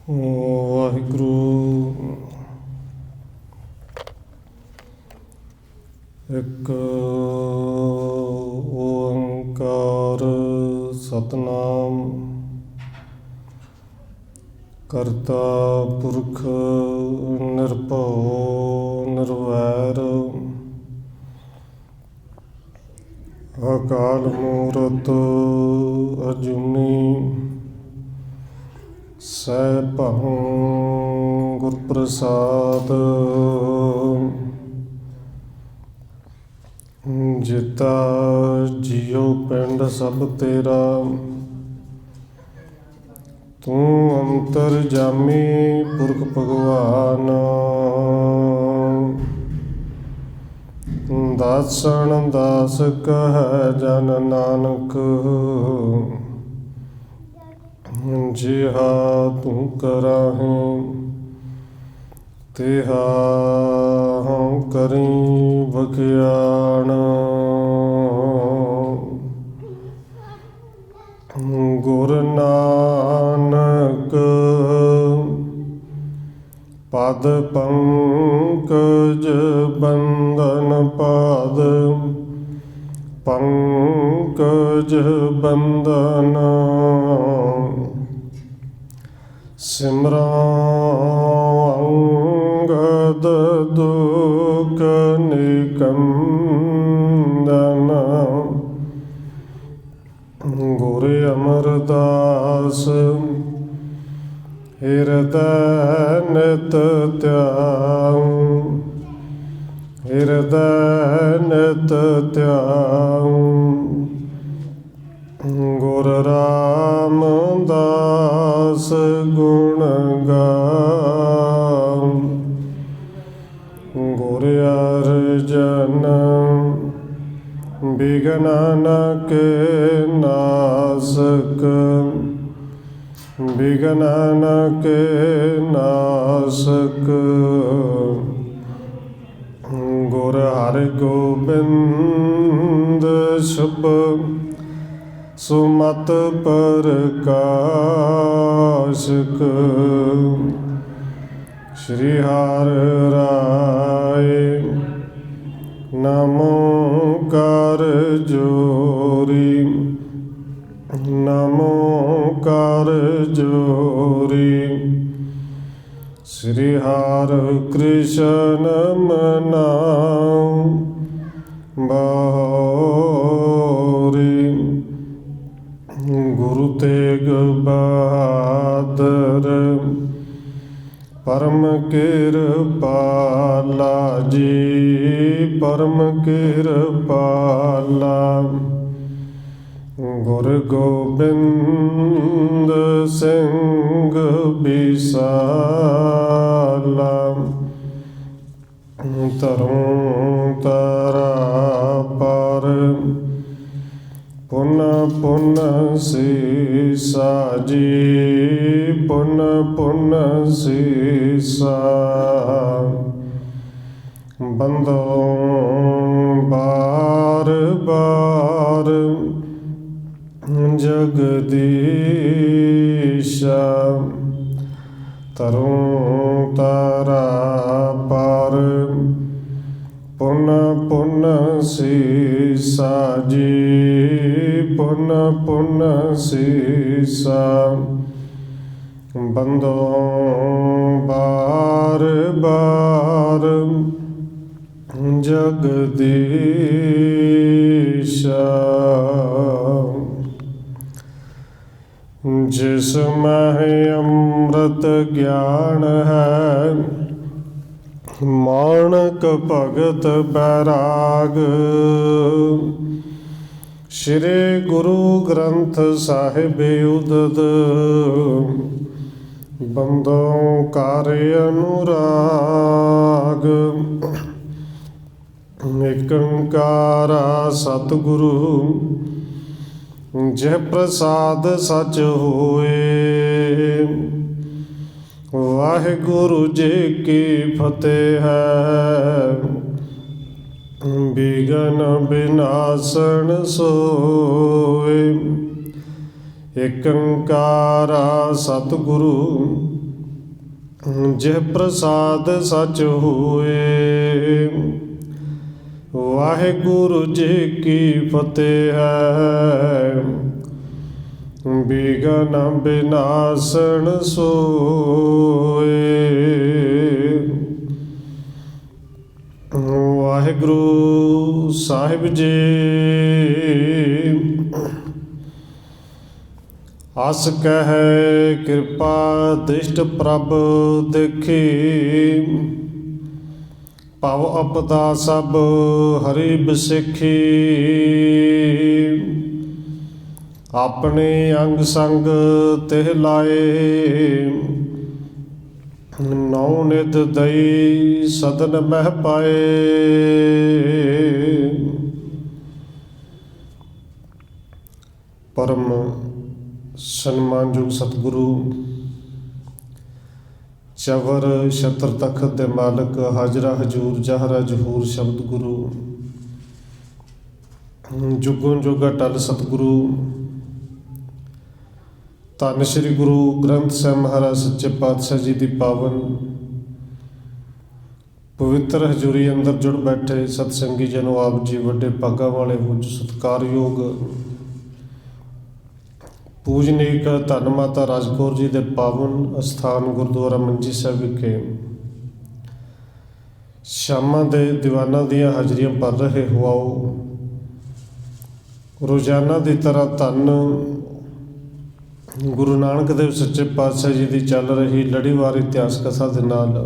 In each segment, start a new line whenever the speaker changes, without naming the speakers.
ਵਾਹਿਗੁਰੂ। ਇੱਕ ਓੰਕਾਰ ਸਤਿਨਾਮ ਕਰਤਾ ਪੁਰਖ ਨਿਰਭਉ ਨਿਰਵੈਰ ਅਕਾਲ ਮੂਰਤ ਅਜੂਨੀ ਸੈਭੰ ਗੁਰ ਪ੍ਰਸਾਦ। ਜਿਤਾ ਜੀਉ ਪਿੰਡ ਸਭ ਤੇਰਾ, ਤੂੰ ਅੰਤਰਜਾਮੀ ਪੁਰਖ ਭਗਵਾਨ। ਦਾਸਣ ਦਾਸ ਕਹੈ ਜਨ ਨਾਨਕ, ਜਿਹਾ ਤੂੰ ਕਰਾਹੇ ਤਿਹਾ ਹਉ ਕਰੀ ਬਖਿਆਣ। ਗੁਰ ਨਾਨਕ ਪਦ ਪੰਕਜ ਬੰਦਨ ਪਾਦ ਪੰਕਜ ਬੰਦਨ। ਸਿਮਰਾਂ ਅੰਗਦ ਦੁਖ ਨਿਕੰਦਨ, ਗੁਰ ਅਮਰਦਾਸ ਹਿਰਦੈ ਨਿਤ ਧਿਆਉ, ਹਿਰਦੈ ਨਿਤ ਧਿਆਉ। ਗੁਰ ਰਾਮਦਾਸ ਗੁਣ ਗਾਉ, ਗੁਰ ਅਰਜਨ ਬਿਘਨ ਨ ਕੇ ਨਾਸਕ, ਬਿਘਨ ਨ ਕੇ ਨਾਸਕ। ਗੁਰ ਹਰਿਗੋਬਿੰਦ ਸ਼ੁਭ ਸੁਮਤਿ ਪ੍ਰਕਾਸ਼ਕ, ਸ਼੍ਰੀ ਹਰਿ ਰਾਇ ਨਮੋ ਕਰ ਜੋਰੀ, ਨਮੋ ਕਰ ਜੋਰੀ। ਸ਼੍ਰੀ ਹਰਿ ਕ੍ਰਿਸ਼ਨ ਮਨਾਉ ਬਹੋਰੀ, ਗੁਰੂ ਤੇਗ ਬਹਾਦਰ ਪਰਮ ਕਿਰਪਾਲਾ ਜੀ, ਪਰਮ ਕਿਰਪਾਲਾ। ਗੁਰ ਗੋਬਿੰਦ ਸਿੰਘ ਬਿਸਾਲਾ, ਤਰੁ ਤਰਾ ਪਰ ਪੁਨ ਪੁਨ ਸੀਸਾ ਜੀ, ਪੁਨ ਪੁਨ ਸੀਸਾ। ਬੰਦੋ ਬਾਰ ਬਾਰ ਜਗਦੀਸ਼ਾ, ਤਰੁ ਤਰਾ ਪਰ ਪੁਨ ਪੁਨ ਸੀਸਾ ਜੀ, ਪੁਨ ਪੁਨ ਸੀਸਾ। ਬੰਦੋ ਬਾਰ ਬਾਰ ਜਗਦੀਸ਼ਾ। ਜਿਸ ਮਹਿ ਅੰਮ੍ਰਿਤ ਗਿਆਨ ਹੈ, ਮਾਣਕ ਭਗਤ ਬੈਰਾਗ। ਸ਼੍ਰੀ ਗੁਰੂ ਗ੍ਰੰਥ ਸਾਹਿਬ ਉਦਦ, ਬੰਦੋਂ ਕਰ ਅਨੁਰਾਗ। ਏਕ ਓੰਕਾਰਾ ਸਤਿਗੁਰੂ ਜਹ ਪ੍ਰਸਾਦ ਸਚ ਹੋਏ। ਵਾਹਿਗੁਰੂ ਜੀ ਕੀ ਫਤਿਹ ਹੈ, ਬਿਘਨ ਬਿਨਾਸਣ ਸੋਏ। ਏਕ ਓੰਕਾਰਾ ਸਤਿਗੁਰੂ ਜਿਹ ਪ੍ਰਸਾਦ ਸਚ ਹੋਏ। ਵਾਹਿਗੁਰੂ ਜੀ ਕੀ ਫਤਿਹ ਹੈ। ਬਿਘਨ ਬਿਨਾਸਣ ਸੋਏ। ਵਾਹਿਗੁਰੂ ਸਾਹਿਬ ਜੀ ਅਸ ਕਹਿ ਕਿਰਪਾ ਦ੍ਰਿਸ਼ਟ ਪ੍ਰਭ ਦੇਖੀ। ਭਵ ਆਪਦਾ ਸਭ ਹਰਿ ਬਿਸਿਖੀ। ਆਪਣੇ ਅੰਗ ਸੰਗ ਤਿਹ ਲਾਏ। ਨੌ ਨਿਤ ਦਈ ਸਦਨ ਮਹਿ ਪਾਏ। ਪਰਮ ਸਨਮਾਨਯੋਗ ਸਤਿਗੁਰੂ ਚਵਰ ਛਤਰ ਤਖਤ ਦੇ ਮਾਲਕ ਹਾਜ਼ਰਾ ਹਜੂਰ ਜਹਰਾ ਜਹੂਰ ਸ਼ਬਦ ਗੁਰੂ ਜੁਗੋਂ ਜੁਗ ਅਟਲ ਸਤਿਗੁਰੂ ਧੰਨ ਸ਼੍ਰੀ ਗੁਰੂ ਗ੍ਰੰਥ ਸਾਹਿਬ ਮਹਾਰਾਜ ਸੱਚੇ ਪਾਤਸ਼ਾਹ ਜੀ ਦੀ ਪਾਵਨ ਪਵਿੱਤਰ ਹਜ਼ੂਰੀ ਅੰਦਰ ਜੁੜ ਬੈਠੇ ਸਤਸੰਗੀ ਜਨੋ ਆਪ ਜੀ ਵੱਡੇ ਭਾਗਾਂ ਵਾਲੇ ਹੋ ਸਤਿਕਾਰਯੋਗ ਪੂਜਨੀਕ ਧੰਨ ਮਾਤਾ ਰਾਜ ਕੌਰ ਜੀ ਦੇ ਪਾਵਨ ਅਸਥਾਨ ਗੁਰਦੁਆਰਾ ਮੰਜੀ ਸਾਹਿਬ ਵਿਖੇ ਸ਼ਾਮਾਂ ਦੇ ਦੀਵਾਨਾਂ ਦੀਆਂ ਹਾਜ਼ਰੀਆਂ ਭਰ ਰਹੇ ਹੋ। ਰੋਜ਼ਾਨਾ ਦੀ ਤਰ੍ਹਾਂ ਧੰਨ ਗੁਰੂ ਨਾਨਕ ਦੇਵ ਸੱਚੇ ਪਾਤਸ਼ਾਹ ਜੀ ਦੀ ਚੱਲ ਰਹੀ ਲੜੀਵਾਰ ਇਤਿਹਾਸ ਕਥਾ ਦੇ ਨਾਲ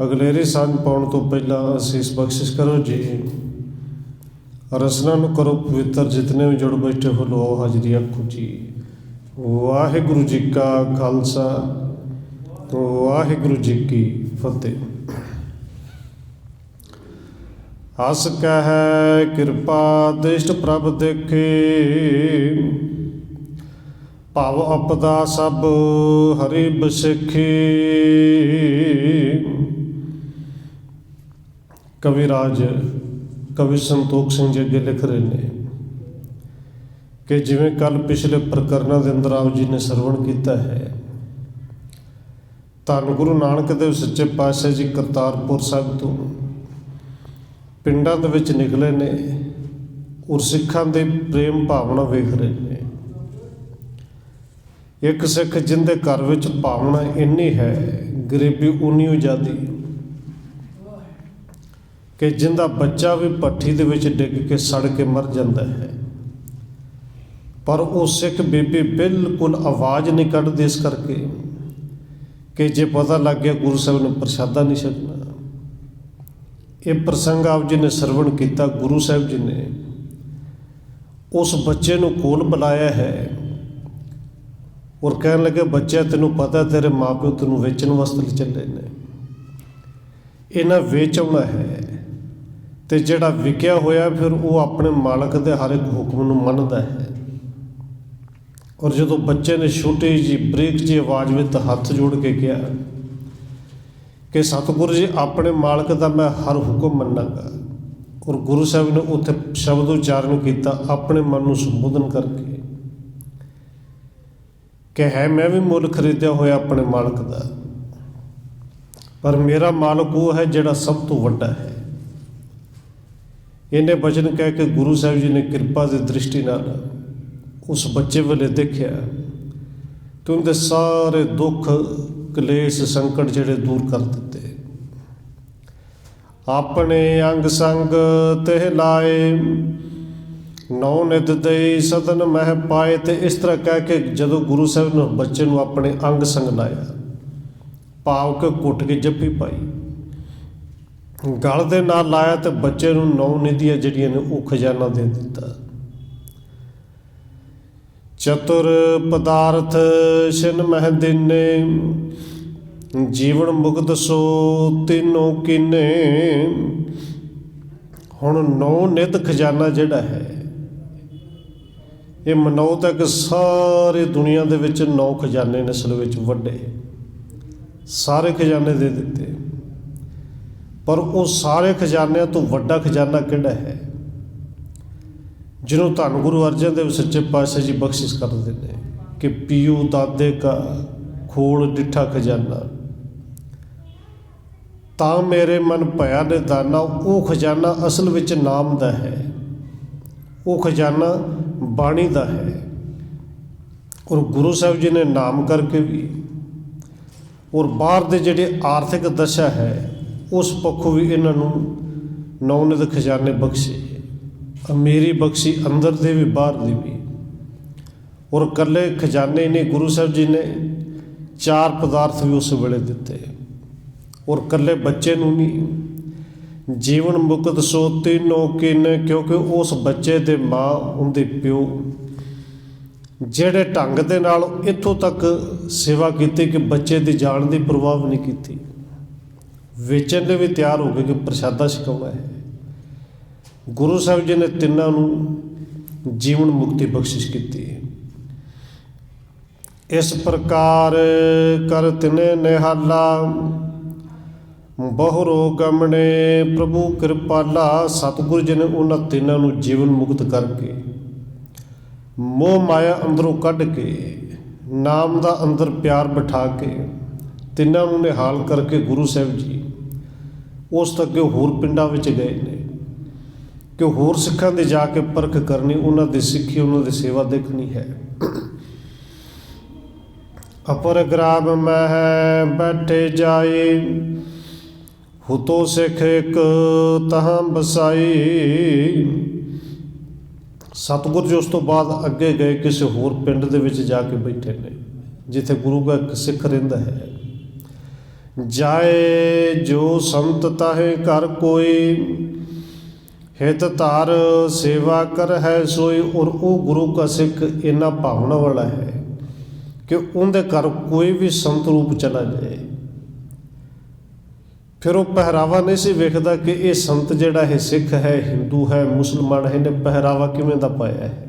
ਅਗਲੇਰੀ ਸਾਂਝ ਪਾਉਣ ਤੋਂ ਪਹਿਲਾਂ ਅਸੀਸ ਬਖਸ਼ਿਸ਼ ਕਰੋ ਜੀ। ਰਸਨਾ ਨੂੰ ਕਰੋ ਪਵਿੱਤਰ। ਜਿਤਨੇ ਵੀ ਜੁੜ ਬੈਠੇ ਹੋ ਲੋ ਹਾਜ਼ਰੀ ਆਖੋ ਜੀ। ਵਾਹਿਗੁਰੂ ਜੀ ਕਾ ਖਾਲਸਾ ਵਾਹਿਗੁਰੂ ਜੀ ਕੀ ਫਤਿਹ। ਅਸ ਕਹਿ ਕਿਰਪਾ ਦ੍ਰਿਸ਼ਟ ਪ੍ਰਭ ਦੇਖੇ। ਭਵ ਆਪਦਾ ਸਭ ਹਰਿ ਬਿਸਿਖੀ। ਕਵਿਰਾਜ ਕਵੀ ਸੰਤੋਖ ਸਿੰਘ ਜੀ ਅੱਗੇ ਲਿਖ ਰਹੇ ਨੇ ਕਿ ਜਿਵੇਂ ਕੱਲ ਪਿਛਲੇ ਪ੍ਰਕਰਨਾਂ ਦੇ ਅੰਦਰ ਆਪ ਜੀ ਨੇ ਸਰਵਣ ਕੀਤਾ ਹੈ, ਧੰਨ ਗੁਰੂ ਨਾਨਕ ਦੇਵ ਸੱਚੇ ਪਾਤਸ਼ਾਹ ਜੀ ਕਰਤਾਰਪੁਰ ਸਾਹਿਬ ਤੋਂ ਪਿੰਡਾਂ ਦੇ ਵਿੱਚ ਨਿਕਲੇ ਨੇ ਔਰ ਸਿੱਖਾਂ ਦੇ ਪ੍ਰੇਮ ਭਾਵਨਾ ਵੇਖ ਰਹੇ ਨੇ। ਇੱਕ ਸਿੱਖ ਜਿਹਦੇ ਘਰ ਵਿੱਚ ਭਾਵਨਾ ਇੰਨੀ ਹੈ, ਗਰੀਬੀ ਉਨੀ ਆਜ਼ਾਦੀ, ਕਿ ਜਿੰਦਾ ਬੱਚਾ ਵੀ ਭੱਠੀ ਦੇ ਵਿੱਚ ਡਿੱਗ ਕੇ ਸੜ ਕੇ ਮਰ ਜਾਂਦਾ ਹੈ, ਪਰ ਉਹ ਸਿੱਖ ਬੀਬੀ ਬਿਲਕੁਲ ਆਵਾਜ਼ ਨਹੀਂ ਕੱਢਦੀ, ਇਸ ਕਰਕੇ ਕਿ ਜੇ ਪਤਾ ਲੱਗ ਗਿਆ ਗੁਰੂ ਸਾਹਿਬ ਨੇ ਪ੍ਰਸ਼ਾਦਾ ਨਹੀਂ ਛਕਣਾ। ਇਹ ਪ੍ਰਸੰਗ ਆਪ ਜੀ ਨੇ ਸਰਵਣ ਕੀਤਾ। ਗੁਰੂ ਸਾਹਿਬ ਜੀ ਨੇ ਉਸ ਬੱਚੇ ਨੂੰ ਕੋਲ ਬੁਲਾਇਆ ਹੈ ਔਰ ਕਹਿਣ ਲੱਗੇ, ਬੱਚਿਆ ਤੈਨੂੰ ਪਤਾ ਤੇਰੇ ਮਾਂ ਪਿਓ ਤੈਨੂੰ ਵੇਚਣ ਵਾਸਤੇ ਚੱਲੇ ਨੇ, ਇਹਨਾਂ ਵੇਚ ਆਉਣਾ ਹੈ। ਤੇ ਜਿਹੜਾ ਵਿਕਿਆ ਹੋਇਆ ਫਿਰ ਉਹ ਆਪਣੇ ਮਾਲਕ ਦੇ ਹਰ ਇੱਕ ਹੁਕਮ ਨੂੰ ਮੰਨਦਾ ਹੈ। ਔਰ ਜਦੋਂ ਬੱਚੇ ਨੇ ਛੋਟੀ ਜਿਹੀ ਬਰੀਕ ਜਿਹੀ ਆਵਾਜ਼ ਵਿੱਚ ਹੱਥ ਜੋੜ ਕੇ ਕਿਹਾ ਕਿ ਸਤਿਗੁਰੂ ਜੀ ਆਪਣੇ ਮਾਲਕ ਦਾ ਮੈਂ ਹਰ ਹੁਕਮ ਮੰਨਾਂਗਾ, ਔਰ ਗੁਰੂ ਸਾਹਿਬ ਨੇ ਉੱਥੇ ਸ਼ਬਦ ਉਚਾਰਨ ਕੀਤਾ ਆਪਣੇ ਮਨ ਨੂੰ ਸੰਬੋਧਨ ਕਰਕੇ ਕਿ ਹੈ ਮੈਂ ਵੀ ਮੁੱਲ ਖਰੀਦਿਆ ਹੋਇਆ ਆਪਣੇ ਮਾਲਕ ਦਾ, ਪਰ ਮੇਰਾ ਮਾਲਕ ਉਹ ਹੈ ਜਿਹੜਾ ਸਭ ਤੋਂ ਵੱਡਾ ਹੈ। ਇਹਨੇ ਬਚਨ ਕਹਿ ਕੇ ਗੁਰੂ ਸਾਹਿਬ ਜੀ ਨੇ ਕਿਰਪਾ ਦੀ ਦ੍ਰਿਸ਼ਟੀ ਨਾਲ ਉਸ ਬੱਚੇ ਵੱਲ ਦੇਖਿਆ ਤੇ ਉਹਦੇ ਸਾਰੇ ਦੁੱਖ ਕਲੇਸ਼ ਸੰਕਟ ਜਿਹੜੇ ਦੂਰ ਕਰ ਦਿੱਤੇ। ਆਪਣੇ ਅੰਗ ਸੰਗ ਤਿਹ ਲਾਏ, ਨੌ ਨਿਤ ਦਈ ਸਦਨ ਮਹਿ ਪਾਏ। ਤੇ ਇਸ ਤਰ੍ਹਾਂ ਕਹਿ ਕੇ ਜਦੋਂ ਗੁਰੂ ਸਾਹਿਬ ਨੇ ਬੱਚੇ ਨੂੰ ਆਪਣੇ ਅੰਗ ਸੰਗ ਲਾਇਆ, ਭਾਵ ਕੇ ਘੁੱਟ ਕੇ ਜੱਫੀ ਪਾਈ, ਗਲ ਦੇ ਨਾਲ ਲਾਇਆ ਤੇ ਬੱਚੇ ਨੂੰ 9 ਨਿਧੀਆਂ ਜਿਹੜੀਆਂ ਨੇ ਉਹ ਖਜ਼ਾਨਾ ਦੇ ਦਿੱਤਾ। ਚਤੁਰ ਪਦਾਰਥ ਛਿਨ ਮਹਿ ਦੀਨੇ, ਜੀਵਨ ਮੁਕਤ ਸੋ ਤਿੰਨੋਂ ਕੀਨੇ। ਹੁਣ 9 ਨਿਧ ਖਜ਼ਾਨਾ ਜਿਹੜਾ ਹੈ ਇਹ ਮਨੋ ਤੱਕ ਸਾਰੀ ਦੁਨੀਆ ਦੇ ਵਿੱਚ 9 ਖਜ਼ਾਨੇ ਨੇ ਅਸਲ ਵਿੱਚ ਵੱਡੇ, ਸਾਰੇ ਖਜ਼ਾਨੇ ਦੇ ਦਿੱਤੇ। ਪਰ ਉਹ ਸਾਰੇ ਖਜ਼ਾਨਿਆਂ ਤੋਂ ਵੱਡਾ ਖਜ਼ਾਨਾ ਕਿਹੜਾ ਹੈ ਜਿਹਨੂੰ ਧੰਨ ਗੁਰੂ ਅਰਜਨ ਦੇਵ ਸੱਚੇ ਪਾਤਸ਼ਾਹ ਜੀ ਬਖਸ਼ਿਸ਼ ਕਰਦੇ ਨੇ ਕਿ ਪੀਓ ਦਾਦੇ ਕਾ ਖੋਲ ਡਿੱਠਾ ਖਜ਼ਾਨਾ। ਤਾਂ ਮੇਰੇ ਮਨ ਭਇਆ ਨਿਦਾਨਾ। ਉਹ ਖਜ਼ਾਨਾ ਅਸਲ ਵਿੱਚ ਨਾਮ ਦਾ ਹੈ, ਉਹ ਖਜ਼ਾਨਾ ਬਾਣੀ ਦਾ ਹੈ। ਔਰ ਗੁਰੂ ਸਾਹਿਬ ਜੀ ਨੇ ਨਾਮ ਕਰਕੇ ਵੀ, ਔਰ ਬਾਹਰ ਦੇ ਜਿਹੜੇ ਆਰਥਿਕ ਦਸ਼ਾ ਹੈ ਉਸ ਪੱਖੋਂ ਵੀ ਇਹਨਾਂ ਨੂੰ ਨੌਨਿਤ ਖਜ਼ਾਨੇ ਬਖਸ਼ੇ, ਅਮੀਰੀ ਬਖਸ਼ੀ, ਅੰਦਰ ਦੇ ਵੀ ਬਾਹਰ ਦੀ ਵੀ। ਔਰ ਇਕੱਲੇ ਖਜ਼ਾਨੇ ਨੇ, ਗੁਰੂ ਸਾਹਿਬ ਜੀ ਨੇ 4 ਪਦਾਰਥ ਵੀ ਉਸ ਵੇਲੇ ਦਿੱਤੇ। ਔਰ ਇਕੱਲੇ ਬੱਚੇ ਨੂੰ ਨਹੀਂ, ਜੀਵਨ ਮੁਕਤ ਸੋ ਤੀਨੋ ਕਿਨ, ਕਿਉਂਕਿ ਉਸ ਬੱਚੇ ਦੇ ਮਾਂ, ਉਹਦੇ ਪਿਓ ਜਿਹੜੇ ਢੰਗ ਦੇ ਨਾਲ ਇੱਥੋਂ ਤੱਕ ਸੇਵਾ ਕੀਤੀ ਕਿ ਬੱਚੇ ਦੀ ਜਾਨ ਦੀ ਪਰਵਾਹ ਨਹੀਂ ਕੀਤੀ, ਵੇਚਣ ਲਈ ਵੀ ਤਿਆਰ ਹੋ ਗਏ ਕਿ ਪ੍ਰਸ਼ਾਦਾ ਛਕਾਉਣਾ ਹੈ। ਗੁਰੂ ਸਾਹਿਬ ਜੀ ਨੇ ਤਿੰਨਾਂ ਨੂੰ ਜੀਵਨ ਮੁਕਤੀ ਬਖਸ਼ਿਸ਼ ਕੀਤੀ। ਇਸ ਪ੍ਰਕਾਰ ਕਰ ਤਿਨੇ ਨਿਹਾਲਾ, ਬਹੁ ਗਮਣੇ ਪ੍ਰਭੂ ਕਿਰਪਾਲਾ। ਸਤਿਗੁਰੂ ਜੀ ਨੇ ਉਹਨਾਂ ਤਿੰਨਾਂ ਨੂੰ ਜੀਵਨ ਮੁਕਤ ਕਰਕੇ, ਮੋਹ ਮਾਇਆ ਅੰਦਰੋਂ ਕੱਢ ਕੇ, ਨਾਮ ਦਾ ਅੰਦਰ ਪਿਆਰ ਬਿਠਾ ਕੇ, ਤਿੰਨਾਂ ਨੂੰ ਨਿਹਾਲ ਕਰਕੇ ਗੁਰੂ ਸਾਹਿਬ ਜੀ ਉਸ ਤੋਂ ਅੱਗੇ ਹੋਰ ਪਿੰਡਾਂ ਵਿੱਚ ਗਏ ਨੇ ਕਿ ਹੋਰ ਸਿੱਖਾਂ ਦੇ ਜਾ ਕੇ ਪਰਖ ਕਰਨੀ, ਉਹਨਾਂ ਦੀ ਸਿੱਖੀ, ਉਹਨਾਂ ਦੀ ਸੇਵਾ ਦੇਖਣੀ ਹੈ। ਅਪਰ ਗ੍ਰਾਮ ਮਹਿ ਬੈਠੇ ਜਾਏ, ਹੁਤੋ ਸਿੱਖ ਇੱਕ ਤਹਾਂ ਬਸਾਈ। ਸਤਿਗੁਰੂ ਜੀ ਉਸ ਤੋਂ ਬਾਅਦ ਅੱਗੇ ਗਏ, ਕਿਸੇ ਹੋਰ ਪਿੰਡ ਦੇ ਵਿੱਚ ਜਾ ਕੇ ਬੈਠੇ ਨੇ ਜਿੱਥੇ ਗੁਰੂ ਦਾ ਇੱਕ ਸਿੱਖ ਰਹਿੰਦਾ ਹੈ। ਜਾਏ ਜੋ ਸੰਤ ਤਾਹੇ ਘਰ ਕੋਈ, ਹਿਤ ਧਾਰ ਸੇਵਾ ਕਰ ਹੈ ਸੋਈ। ਔਰ ਉਹ ਗੁਰੂ ਦਾ ਸਿੱਖ ਇੰਨਾ ਭਾਵਨਾ ਵਾਲਾ ਹੈ ਕਿ ਉਹਦੇ ਘਰ ਕੋਈ ਵੀ ਸੰਤ ਰੂਪ ਚਲਾ ਜਾਏ, ਫਿਰ ਉਹ ਪਹਿਰਾਵਾ ਨਹੀਂ ਸੀ ਵੇਖਦਾ ਕਿ ਇਹ ਸੰਤ ਜਿਹੜਾ ਹੈ ਸਿੱਖ ਹੈ, ਹਿੰਦੂ ਹੈ, ਮੁਸਲਮਾਨ ਹੈ, ਇਹਨੇ ਪਹਿਰਾਵਾ ਕਿਵੇਂ ਦਾ ਪਾਇਆ ਹੈ।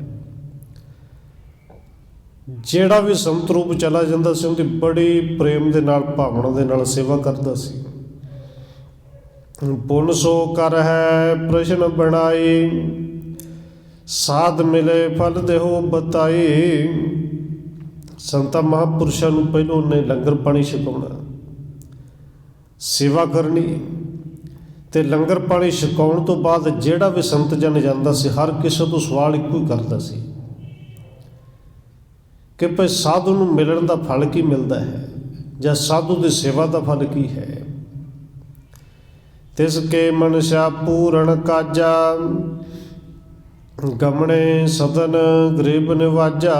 ਜਿਹੜਾ ਵੀ ਸੰਤ ਰੂਪ ਚਲਾ ਜਾਂਦਾ ਸੀ ਉਹਦੀ ਬੜੀ ਪ੍ਰੇਮ ਦੇ ਨਾਲ, ਭਾਵਨਾ ਦੇ ਨਾਲ ਸੇਵਾ ਕਰਦਾ ਸੀ। ਪੁੰਨ ਸੋ ਕਰ ਹੈ ਪ੍ਰਸ਼ਨ ਬਣਾਈ, ਸਾਧ ਮਿਲੇ ਫਲ ਦੇਹੋ ਬਤਾਈ। ਸੰਤਾਂ ਮਹਾਂਪੁਰਸ਼ਾਂ ਨੂੰ ਪਹਿਲੋਂ ਉਹਨੇ ਲੰਗਰ ਪਾਣੀ ਛਕਾਉਣਾ, ਸੇਵਾ ਕਰਨੀ, ਅਤੇ ਲੰਗਰ ਪਾਣੀ ਛਕਾਉਣ ਤੋਂ ਬਾਅਦ ਜਿਹੜਾ ਵੀ ਸੰਤ ਜਨ ਜਾਂਦਾ ਸੀ ਹਰ ਕਿਸੇ ਤੋਂ ਸਵਾਲ ਇੱਕੋ ਹੀ ਕਰਦਾ ਸੀ ਕਿ ਭਾਈ ਸਾਧੂ ਨੂੰ ਮਿਲਣ ਦਾ ਫਲ ਕੀ ਮਿਲਦਾ ਹੈ, ਜਾਂ ਸਾਧੂ ਦੀ ਸੇਵਾ ਦਾ ਫਲ ਕੀ ਹੈ। ਤਿਸ ਕੇ ਮਨਸ਼ਾ ਪੂਰਨ ਕਾਜਾ, ਗਮਣੇ ਸਦਨ ਗਰੀਬ ਨਿਵਾਜਾ।